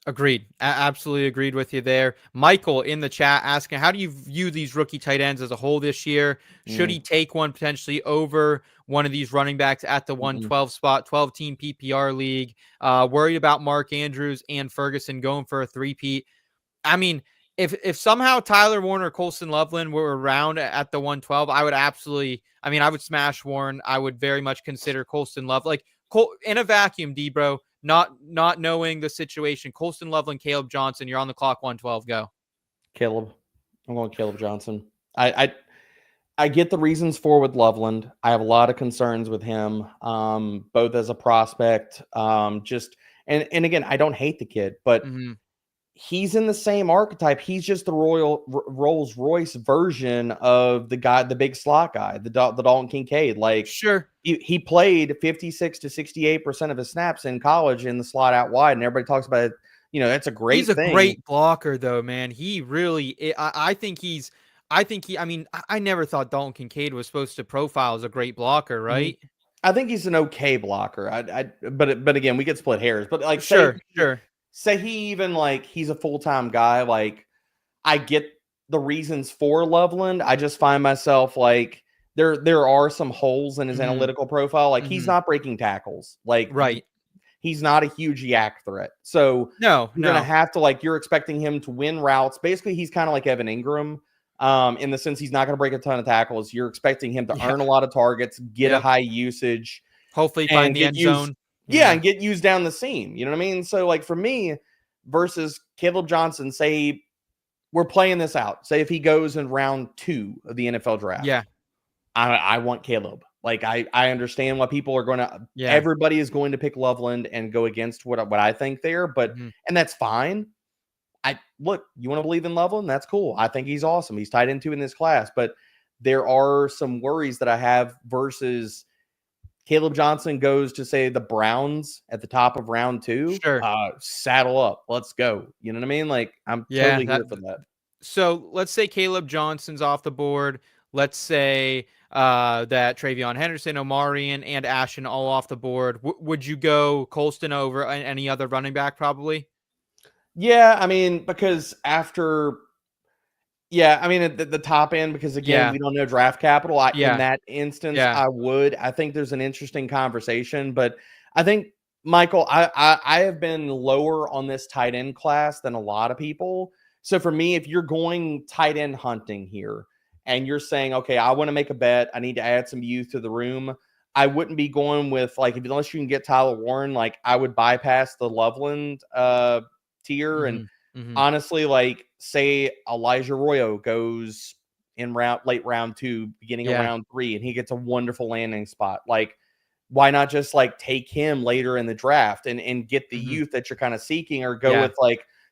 Agreed. Absolutely agreed with you there. Michael in the chat asking, how do you view these rookie tight ends as a whole this year? Should he take one potentially over one of these running backs at the 112 spot, 12-team PPR league? Worried about Mark Andrews and Ferguson going for a 3-peat. I mean, if somehow Tyler Warren or Colston Loveland were around at the 112, I would absolutely. I mean, I would smash Warren. I would very much consider Colston Love like in a vacuum, D-bro. Not knowing the situation. Colston Loveland, Kaleb Johnson. You're on the clock. 112. Go. Caleb. I'm going Kaleb Johnson. I get the reasons for with Loveland. I have a lot of concerns with him, both as a prospect, just and again, I don't hate the kid, but he's in the same archetype. He's just the Rolls Royce version of the guy, the big slot guy, the Dalton Kincaid. Like, sure, he played 56 to 68% of his snaps in college in the slot out wide, and everybody talks about it. You know, that's a great thing. He's a great blocker, though, man. He really, I think he's. I mean, I never thought Dalton Kincaid was supposed to profile as a great blocker, right? I think he's an okay blocker. But again, we get split hairs. But like, sure. Say he even like he's a full-time guy. Like, I get the reasons for Loveland. I just find myself like there are some holes in his analytical profile. Like, he's not breaking tackles. Like, right. He's not a huge yak threat. So you're gonna have to you're expecting him to win routes. Basically, he's kind of like Evan Ingram. In the sense he's not going to break a ton of tackles. You're expecting him to earn a lot of targets, get a high usage, hopefully find the end zone. And get used down the seam. You know what I mean? So like for me versus Kaleb Johnson, say we're playing this out. Say if he goes in round 2 of the NFL draft. Yeah. I want Kaleb. Like I understand why people are going to, everybody is going to pick Loveland and go against what I think there, but, and that's fine. Look, you want to believe in Loveland? That's cool. I think he's awesome. He's tied into in this class, but there are some worries that I have versus Kaleb Johnson goes to say the Browns at the top of round 2. Sure. Saddle up. Let's go. You know what I mean? Like I'm totally here for that. So let's say Kaleb Johnson's off the board. Let's say that TreVeyon, Henderson, Omarion, and Ashton all off the board. Would you go Colston over any other running back probably? Yeah, I mean, because at the top end, because again, we don't know draft capital. In that instance, I would. I think there's an interesting conversation, but I think, Michael, I have been lower on this tight end class than a lot of people. So for me, if you're going tight end hunting here and you're saying, okay, I want to make a bet, I need to add some youth to the room, I wouldn't be going with unless you can get Tyler Warren, like I would bypass the Loveland tier. And honestly, like say Elijah Arroyo goes in late round 2, beginning of round 3, and he gets a wonderful landing spot. Like, why not just take him later in the draft and get the youth that you're kind of seeking, or go with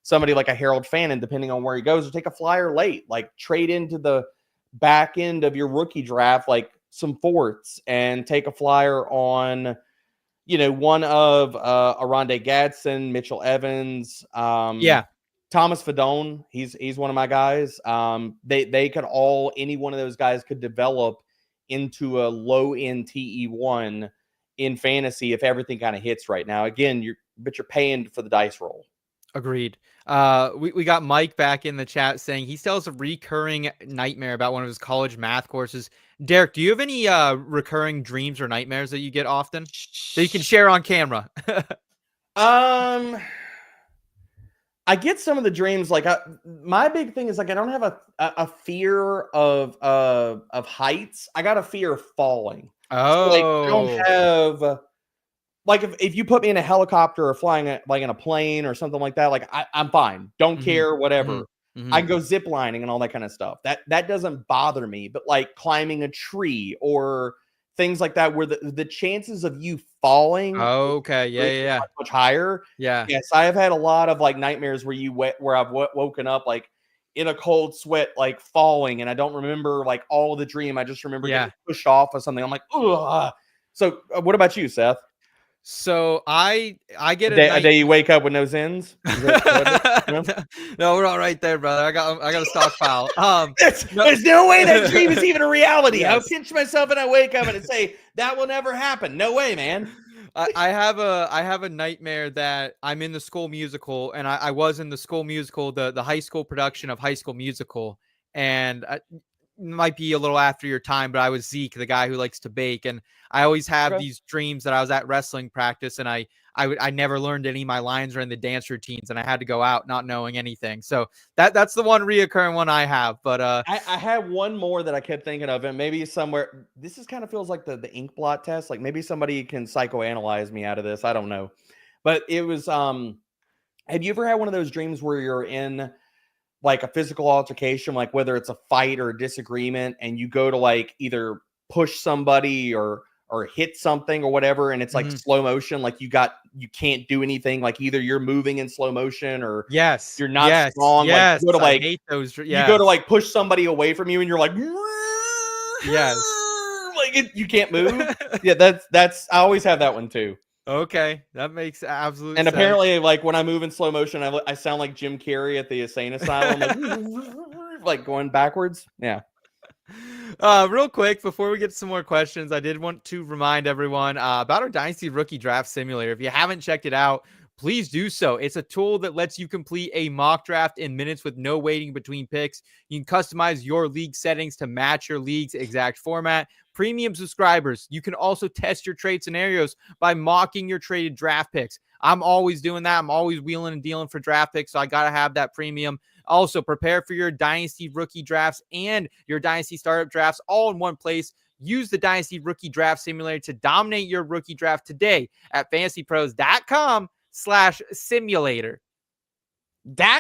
somebody like a Harold Fannin, depending on where he goes, or take a flyer late, like trade into the back end of your rookie draft, like some fourths, and take a flyer on one of Aronde Gadsden, Mitchell Evans, Thomas Fadone. He's one of my guys. They could any one of those guys could develop into a low end TE1 in fantasy if everything kind of hits right now. Again, you're paying for the dice roll. Agreed. We got Mike back in the chat saying he still has a recurring nightmare about one of his college math courses. Derek, do you have any recurring dreams or nightmares that you get often that you can share on camera? I get some of the dreams. My big thing is I don't have a fear of heights. I got a fear of falling. Oh, so, I don't have. If you put me in a helicopter or flying in a plane or something like that, I'm fine. Don't care, whatever. I can go zip lining and all that kind of stuff. That doesn't bother me. But climbing a tree or things like that, where the chances of you falling, much higher. Yeah. Yes, I have had a lot of nightmares where I've woken up in a cold sweat, falling, and I don't remember all of the dream. I just remember getting pushed off of something. I'm like, ugh. So, what about you, Seth? So I get a day you wake up with no Zins. No, we're all right there, brother. I got a stockpile. There's no way that dream is even a reality. Yes. I'll pinch myself and I wake up and say that will never happen. No way, man. I have a nightmare that I'm in the school musical, and I was in the school musical, the high school production of High School Musical, and might be a little after your time, but I was Zeke, the guy who likes to bake. And I always have these dreams that I was at wrestling practice and I never learned any of my lines or in the dance routines, and I had to go out not knowing anything. So that's the one reoccurring one I have. But I had one more that I kept thinking of, and maybe somewhere this is kind of feels like the ink blot test. Like maybe somebody can psychoanalyze me out of this. I don't know. But it was have you ever had one of those dreams where you're in like a physical altercation, like whether it's a fight or a disagreement, and you go to like either push somebody or hit something or whatever, and it's like slow motion, like you can't do anything, like either you're moving in slow motion or you're not strong. Yes, like, I hate those. You go to like push somebody away from you and you're like, yes, like you can't move. Yeah, that's I always have that one too. Okay, that makes absolute and sense. Apparently, like when I move in slow motion, I sound like Jim Carrey at the insane asylum, like going backwards. Yeah. Real quick, before we get some more questions, I did want to remind everyone about our Dynasty Rookie Draft Simulator. If you haven't checked it out, please do so. It's a tool that lets you complete a mock draft in minutes with no waiting between picks. You can customize your league settings to match your league's exact format. Premium subscribers, you can also test your trade scenarios by mocking your traded draft picks. I'm always doing that. I'm always wheeling and dealing for draft picks, so I got to have that premium. Also, prepare for your Dynasty rookie drafts and your Dynasty startup drafts all in one place. Use the Dynasty Rookie Draft Simulator to dominate your rookie draft today at fantasypros.com/simulator.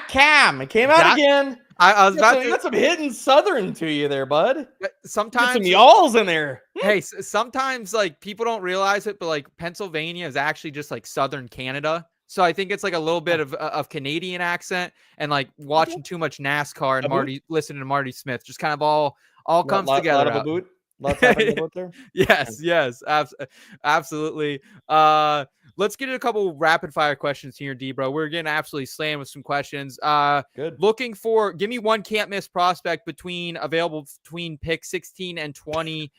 .com. It came out again. I was about to got some hidden Southern to you there, bud. Sometimes some y'alls in there. Hey, sometimes like people don't realize it, but like Pennsylvania is actually just like Southern Canada. So I think it's like a little bit of Canadian accent and like watching too much NASCAR and listening to Marty Smith, just kind of all comes together. Lots happening out there. Yes, absolutely. Let's get a couple rapid fire questions here, D-Bro. We're getting absolutely slammed with some questions. Good. Give me one can't miss prospect available between pick 16 and 20.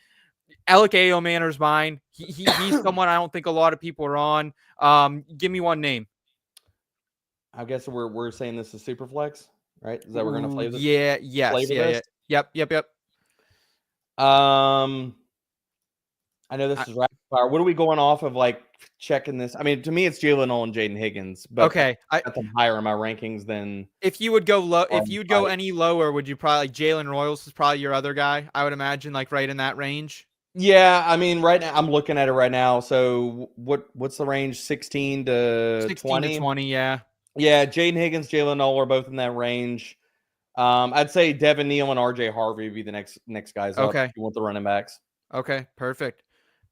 Alec Ayomanor's mine. He's someone I don't think a lot of people are on. Give me one name. I guess we're saying this is Superflex, right? Is that we're gonna play this? Yeah. Yep. I know this is rapid fire. What are we going off of, like checking this? I mean, to me, it's Jaylen Waddle and Jaden Higgins. But okay, I got them higher in my rankings than. If you would go low, if you'd go any lower, would you probably Jalen Royals is probably your other guy? I would imagine, like right in that range. Yeah, I mean, right now I'm looking at it right now. So what's the range? 16 to 20? 20, yeah. Yeah, Jaden Higgins, Jaylen Waddle are both in that range. I'd say Devin Neal and RJ Harvey would be the next guys up. Okay. If you want the running backs. Okay, perfect.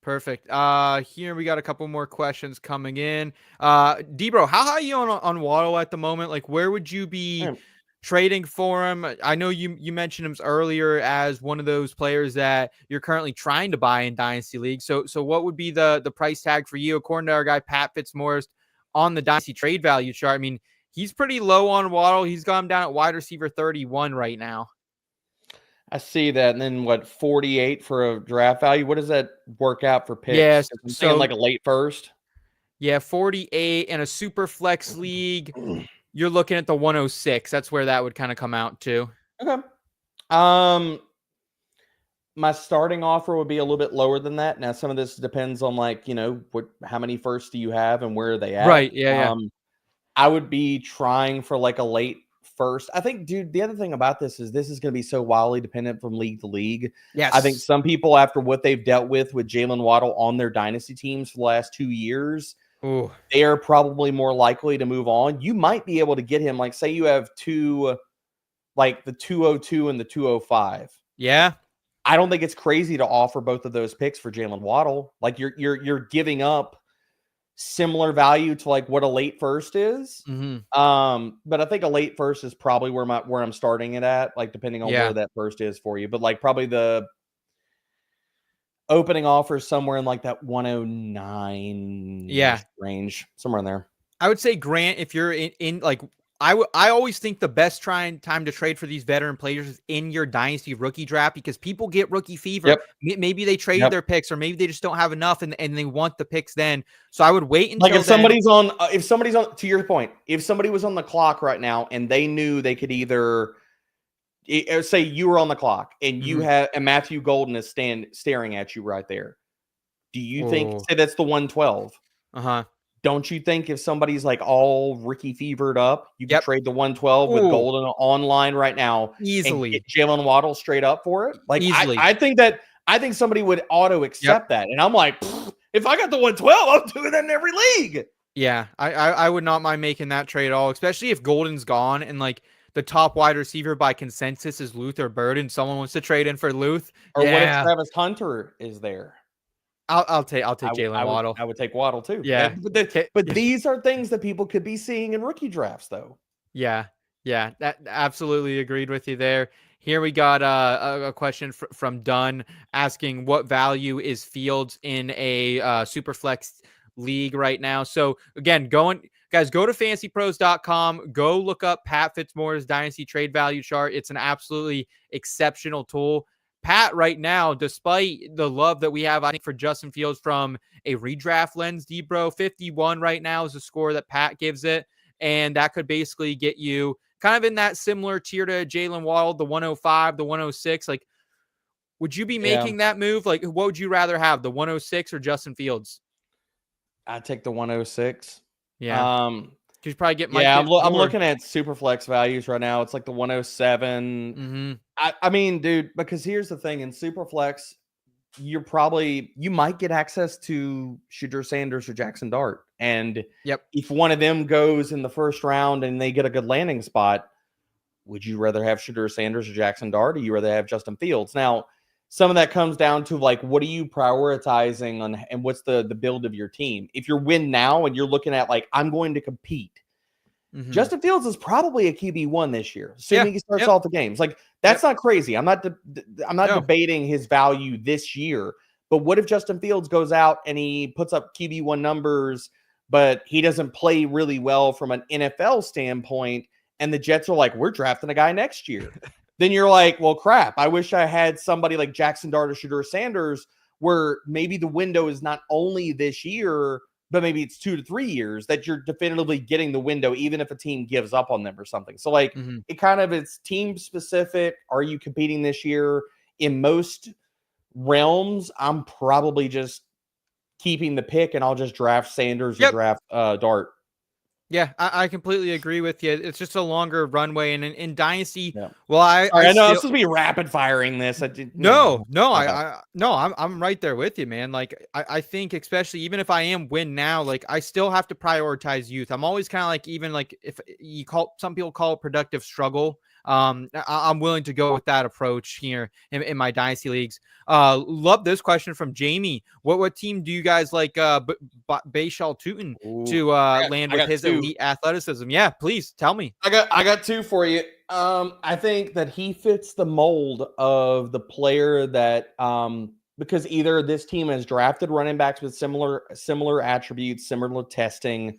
Here we got a couple more questions coming in. D-Bro, how high are you on Waddle at the moment? Like, where would you be trading for him? I know you mentioned him earlier as one of those players that you're currently trying to buy in Dynasty League. So what would be the price tag for you? According to our guy Pat Fitzmaurice on the Dynasty trade value chart, I mean, he's pretty low on Waddle. He's gone down at wide receiver 31 right now. I see that. And then 48 for a draft value? What does that work out for picks? Yeah, so like a late first? Yeah, 48 in a super flex league. You're looking at the 106. That's where that would kind of come out to. Okay. My starting offer would be a little bit lower than that. Now, some of this depends on how many firsts do you have and where are they at? Right. Yeah. I would be trying for like a late first. I think, dude, the other thing about this is going to be so wildly dependent from league to league. Yes. I think some people, after what they've dealt with Jaylen Waddle on their dynasty teams for the last 2 years, they are probably more likely to move on. You might be able to get him, like, say you have two, like the 202 and the 205. Yeah. I don't think it's crazy to offer both of those picks for Jaylen Waddle. Like you're giving up similar value to like what a late first is. Mm-hmm. But I think a late first is probably where I'm starting it at, like depending on where that first is for you. But like probably the opening offer is somewhere in like that 109 range, somewhere in there. I would say, Grant, if you're in like I always think the best time to trade for these veteran players is in your dynasty rookie draft, because people get rookie fever. Yep. Maybe they traded their picks, or maybe they just don't have enough and they want the picks then. So I would wait until if somebody's on, to your point, if somebody was on the clock right now and they knew they could either say you were on the clock and you Mhm. have and Matthew Golden is staring at you right there. Do you think Oh. say that's the 112? Uh-huh. Don't you think if somebody's like all Ricky fevered up, you could Yep. trade the 112 with Ooh, Golden online right now and get easily. Jaylen Waddle straight up for it? Like Easily. I think somebody would auto Yep. accept that. And I'm like, if I got the 112, I'm doing that in every league. Yeah. I would not mind making that trade at all, especially if Golden's gone and like the top wide receiver by consensus is Luth or Bird and someone wants to trade in for Luth. Or what if Yeah. Travis Hunter is there? I'll take Jaylen Waddle. I would take Waddle too. Yeah. But these are things that people could be seeing in rookie drafts, though. Yeah. Yeah. That absolutely agreed with you there. Here we got a question from Dunn asking what value is Fields in a Superflex league right now. So again, go to fantasypros.com, go look up Pat Fitzmore's Dynasty trade value chart. It's an absolutely exceptional tool. Pat right now, despite the love that we have, I think, for Justin Fields from a redraft lens, Debro, 51 right now is the score that Pat gives it. And that could basically get you kind of in that similar tier to Jaylen Waddle, the 105, the 106. Like, would you be making that move? Like, what would you rather have, the 106 or Justin Fields? I'd take the 106. Yeah. You probably get I'm looking at Superflex values right now. It's like the 107. Mm-hmm. I mean, dude, because here's the thing in Superflex, you might get access to Shedeur Sanders or Jackson Dart. And if one of them goes in the first round and they get a good landing spot, would you rather have Shedeur Sanders or Jackson Dart, or you rather have Justin Fields? Now, some of that comes down to like, what are you prioritizing on, and what's the build of your team? If you're win now and you're looking at like, I'm going to compete, Justin Fields is probably a QB1 this year, assuming he starts all the games. Like, that's not crazy. I'm not debating his value this year. But what if Justin Fields goes out and he puts up QB1 numbers, but he doesn't play really well from an NFL standpoint, and the Jets are like, we're drafting a guy next year? Then you're like, well, crap. I wish I had somebody like Jackson Dart or Shedeur Sanders, where maybe the window is not only this year, but maybe it's 2 to 3 years that you're definitively getting the window, even if a team gives up on them or something. So like it's team specific. Are you competing this year? In most realms, I'm probably just keeping the pick and I'll just draft Sanders or draft Dart. Yeah, I completely agree with you. It's just a longer runway, and in Dynasty, well, I know I'm supposed to be rapid firing this. I'm right there with you, man. Like, I think, especially even if I am win now, like I still have to prioritize youth. I'm always kind of like, even like if you some people call it productive struggle. I'm willing to go with that approach here in my Dynasty leagues. Love this question from Jamie. What team do you guys like Bhayshul Tuten to land with his elite athleticism? Yeah, please tell me. I got two for you. I think that he fits the mold of the player that because either this team has drafted running backs with similar attributes, similar testing.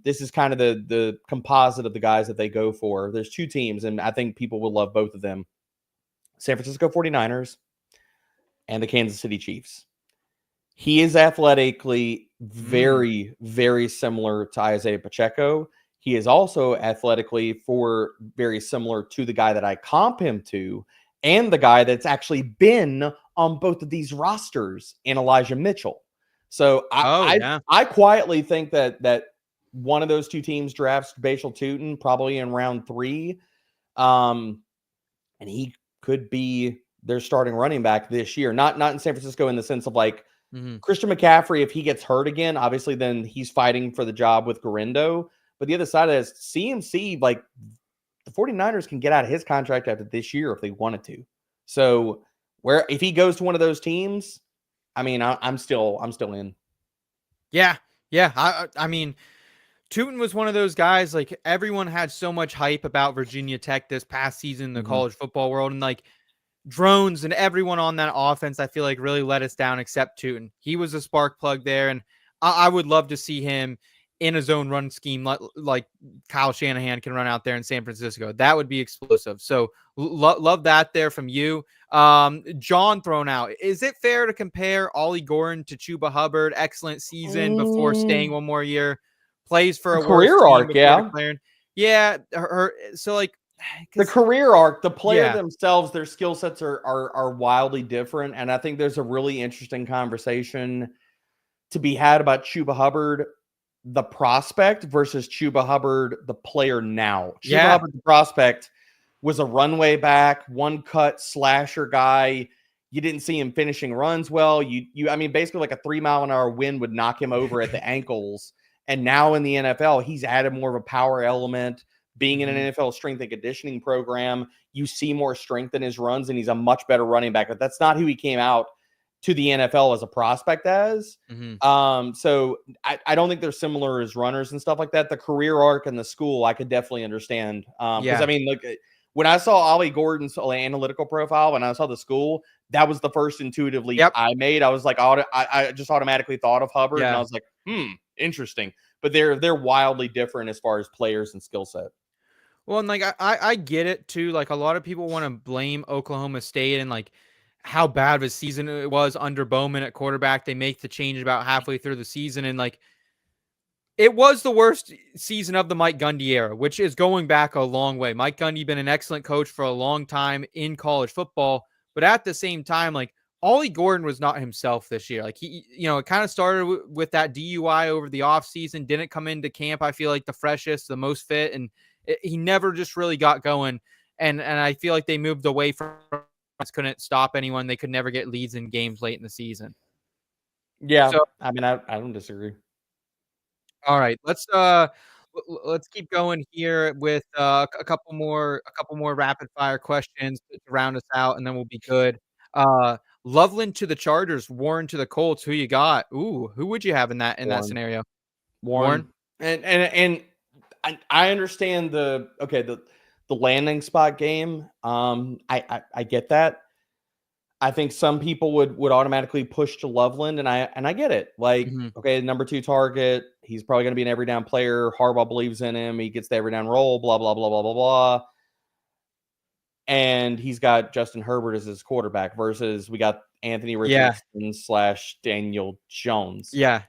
This is kind of the composite of the guys that they go for. There's two teams, and I think people will love both of them. San Francisco 49ers and the Kansas City Chiefs. He is athletically very, very similar to Isaiah Pacheco. He is also athletically very similar to the guy that I comp him to, and the guy that's actually been on both of these rosters in Elijah Mitchell. So I quietly think that one of those two teams drafts Bhayshul Tuten probably in round 3. And he could be their starting running back this year. Not in San Francisco in the sense of like Christian McCaffrey, if he gets hurt again, obviously then he's fighting for the job with Garindo. But the other side of it is CMC, like the 49ers can get out of his contract after this year if they wanted to. So if he goes to one of those teams, I mean, I'm still in. Yeah. I mean, Tuten was one of those guys, like everyone had so much hype about Virginia Tech this past season in the college football world, and like drones and everyone on that offense, I feel like really let us down except Tuten. He was a spark plug there, and I would love to see him in a zone run scheme like Kyle Shanahan can run out there in San Francisco. That would be explosive. So love that there from you. John thrown out. Is it fair to compare Ollie Gordon to Chuba Hubbard? Excellent season before staying one more year. Plays for a career arc, declaring. Yeah. So like the career arc, the player Yeah. themselves, their skill sets are wildly different. And I think there's a really interesting conversation to be had about Chuba Hubbard, the prospect, versus Chuba Hubbard, the player now. Chuba Hubbard, the prospect, was a runway back, one cut slasher guy. You didn't see him finishing runs well. I mean, basically like a 3-mile-an-hour wind would knock him over at the ankles. And now in the NFL, he's added more of a power element. Being in an NFL strength and conditioning program, you see more strength in his runs, and he's a much better running back. But that's not who he came out to the NFL as a prospect as. So I don't think they're similar as runners and stuff like that. The career arc and the school, I could definitely understand. Because I mean, look, when I saw Ollie Gordon's analytical profile, when I saw the school, that was the first intuitive leap I made. I was like, I just automatically thought of Hubbard, and I was like, interesting. But they're wildly different as far as players and skill set. Well, and like I get it too. Like a lot of people want to blame Oklahoma State and like how bad of a season it was under Bowman at quarterback. They make the change about halfway through the season, and like it was the worst season of the Mike Gundy era, which is going back a long way. Mike Gundy been an excellent coach for a long time in college football, but at the same time, like Ollie Gordon was not himself this year. Like he, it kind of started with that DUI over the offseason, didn't come into camp, I feel like the freshest, the most fit, and he never just really got going. And I feel like they moved away from couldn't stop anyone. They could never get leads in games late in the season. Yeah. So, I mean, I don't disagree. All right. Let's keep going here with a couple more rapid fire questions to round us out, and then we'll be good. Loveland to the Chargers, Warren to the Colts. Who you got? Ooh, who would you have in that scenario? Warren. And I understand the landing spot game. I get that. I think some people would automatically push to Loveland, and I get it. Like, okay, number 2 target, he's probably going to be an every down player. Harbaugh believes in him. He gets the every down role. Blah blah blah blah blah blah. And he's got Justin Herbert as his quarterback versus we got Anthony Richardson / Daniel Jones. Yeah.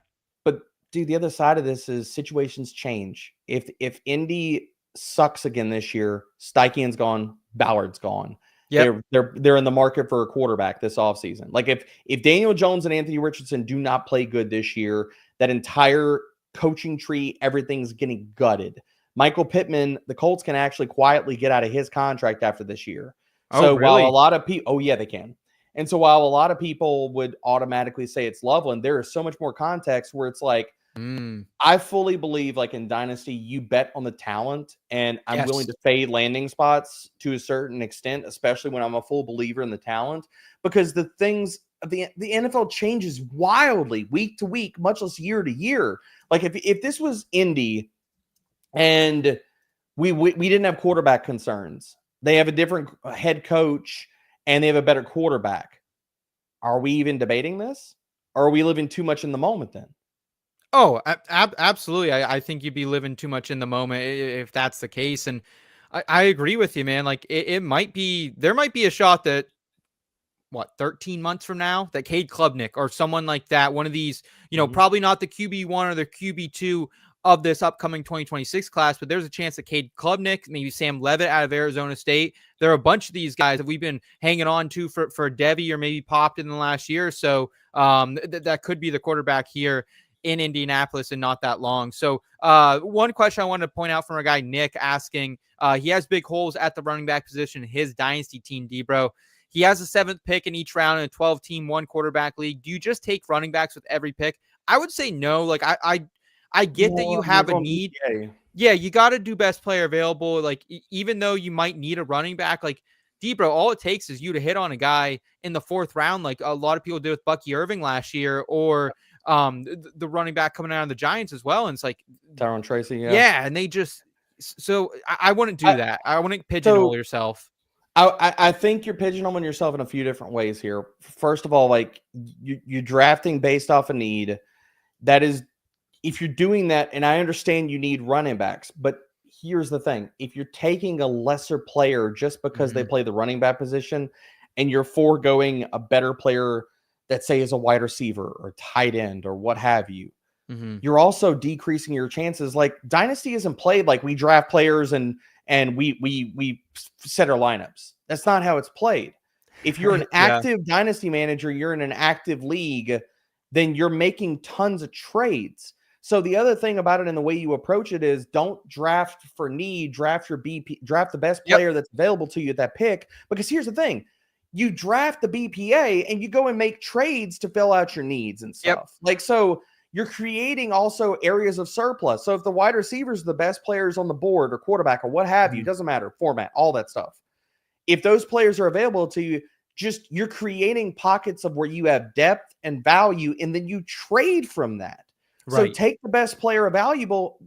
But dude, the other side of this is situations change. If Indy sucks again this year, Steichian's gone, Ballard's gone. They're in the market for a quarterback this offseason. Like if Daniel Jones and Anthony Richardson do not play good this year, that entire coaching tree, everything's getting gutted. Michael Pittman, the Colts can actually quietly get out of his contract after this year. So while a lot of people, they can. And so while a lot of people would automatically say it's Loveland, there is so much more context where it's like, I fully believe like in Dynasty, you bet on the talent, and I'm willing to fade landing spots to a certain extent, especially when I'm a full believer in the talent, because the things the NFL changes wildly week to week, much less year to year. Like if this was Indy and we didn't have quarterback concerns, they have a different head coach and they have a better quarterback. Are we even debating this? Or are we living too much in the moment then? Oh, absolutely. I think you'd be living too much in the moment if that's the case. And I agree with you, man. Like there might be a shot that 13 months from now that Cade Klubnik or someone like that, one of these, probably not the QB1 or the QB2 of this upcoming 2026 class, but there's a chance that Cade Klubnik, maybe Sam Levitt out of Arizona State. There are a bunch of these guys that we've been hanging on to for Devi or maybe popped in the last year or so. That could be the quarterback here in Indianapolis and not that long. So one question I wanted to point out from our guy Nick asking, he has big holes at the running back position in his dynasty team, D-Bro. He has a 7th pick in each round in a 12-team, 1-quarterback league. Do you just take running backs with every pick? I would say no. Like I get that you have a need. Yeah, you got to do best player available. Like even though you might need a running back, like D-Bro, all it takes is you to hit on a guy in the 4th round, like a lot of people did with Bucky Irving last year, or the running back coming out of the Giants as well. And it's like Tyrone Tracy. Yeah. And they just, so I wouldn't do that. I wouldn't pigeonhole yourself. I think you're pigeonholing yourself in a few different ways here. First of all, like you're drafting based off a need. That is, if you're doing that, and I understand you need running backs, but here's the thing. If you're taking a lesser player just because they play the running back position and you're foregoing a better player that say is a wide receiver or tight end or what have you, you're also decreasing your chances. Like Dynasty isn't played like we draft players and and we set our lineups. That's not how it's played. If you're an active dynasty manager, you're in an active league, then you're making tons of trades. So the other thing about it and the way you approach it is don't draft for need, draft your BP, draft the best player that's available to you at that pick. Because here's the thing, you draft the BPA and you go and make trades to fill out your needs and stuff. Like, so you're creating also areas of surplus. So if the wide receivers are the best players on the board or quarterback or what have you, doesn't matter, format, all that stuff. If those players are available to you, just you're creating pockets of where you have depth and value, and then you trade from that. So take the best player available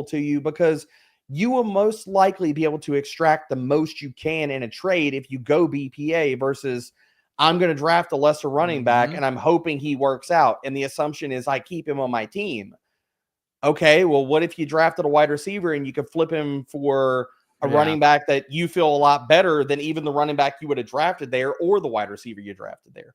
to you, because you will most likely be able to extract the most you can in a trade if you go BPA versus I'm going to draft a lesser running back and I'm hoping he works out. And the assumption is I keep him on my team. Okay, well, what if you drafted a wide receiver and you could flip him for a running back that you feel a lot better than even the running back you would have drafted there or the wide receiver you drafted there?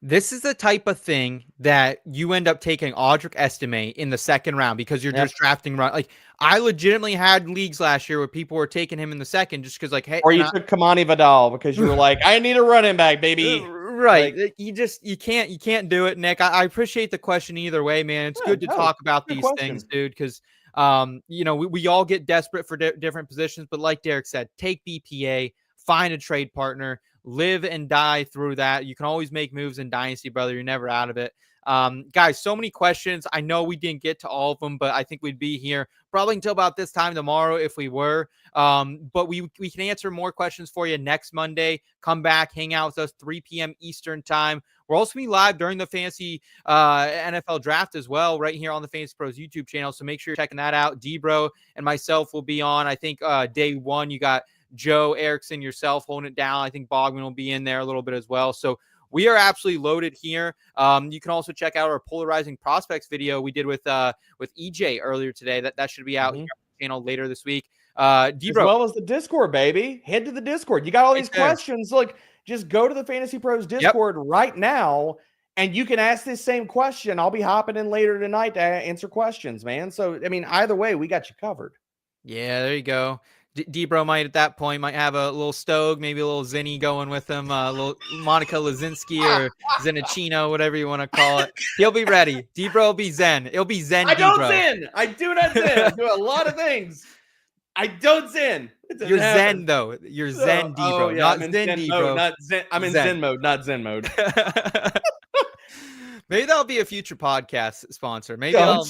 This is the type of thing that you end up taking Audric Estime in the second round because you're just drafting run. Like, I legitimately had leagues last year where people were taking him in the second just because, like, hey, or you took Kamani Vidal because you were like, I need a running back, baby. Right. Like, you can't do it, Nick. I appreciate the question either way, man. It's good to talk about these things, dude, because we all get desperate for different positions, but like Derek said, take BPA, find a trade partner, live and die through that. You can always make moves in Dynasty, brother. You're never out of it. Guys, so many questions. I know we didn't get to all of them, but I think we'd be here probably until about this time tomorrow if we were. But we can answer more questions for you next Monday. Come back, hang out with us 3 p.m. Eastern time. We're also going to be live during the Fantasy NFL Draft as well, right here on the Fantasy Pros YouTube channel. So make sure you're checking that out. D-Bro and myself will be on. I think day one, you got Joe Erickson, yourself holding it down. I think Bogman will be in there a little bit as well. So we are absolutely loaded here. You can also check out our polarizing prospects video we did with EJ earlier today. That should be out here on the channel later this week. As well as the Discord, baby. Head to the Discord. You got all these questions. Look, just go to the Fantasy Pros Discord right now, and you can ask this same question. I'll be hopping in later tonight to answer questions, man. So, I mean, either way, we got you covered. Yeah, there you go. D-Bro might at that point might have a little Stogue, maybe a little Zinni going with him, a little Monica Lazinski or Zenachino, whatever you want to call it. He'll be ready. D-Bro will be Zen. It'll be Zen. I don't Zen. I do not Zen. I do a lot of things. I don't Zen. You're Zen though. You're Zen D-Bro, not Zen D-Bro. Not Zen. I'm in Zen mode, not Zen mode. Maybe that'll be a future podcast sponsor. Maybe I'll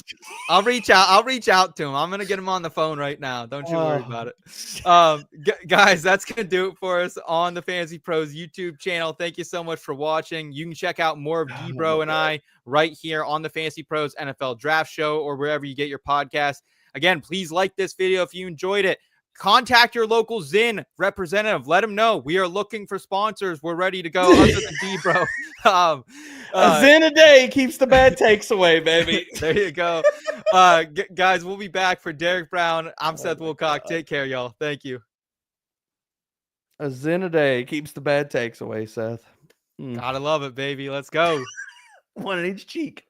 reach out. I'll reach out to him. I'm gonna get him on the phone right now. Don't you worry about it. Guys, that's gonna do it for us on the Fantasy Pros YouTube channel. Thank you so much for watching. You can check out more of D-Bro and I right here on the Fantasy Pros NFL Draft Show or wherever you get your podcast. Again, please like this video if you enjoyed it. Contact your local Zin representative. Let them know we are looking for sponsors. We're ready to go. Other than D-Bro. A Zin a day keeps the bad takes away, baby. There you go. Guys, we'll be back for Derek Brown. I'm Seth Woolcock. Take care, y'all. Thank you. A Zin a day keeps the bad takes away, Seth. Gotta love it, baby. Let's go. One in each cheek.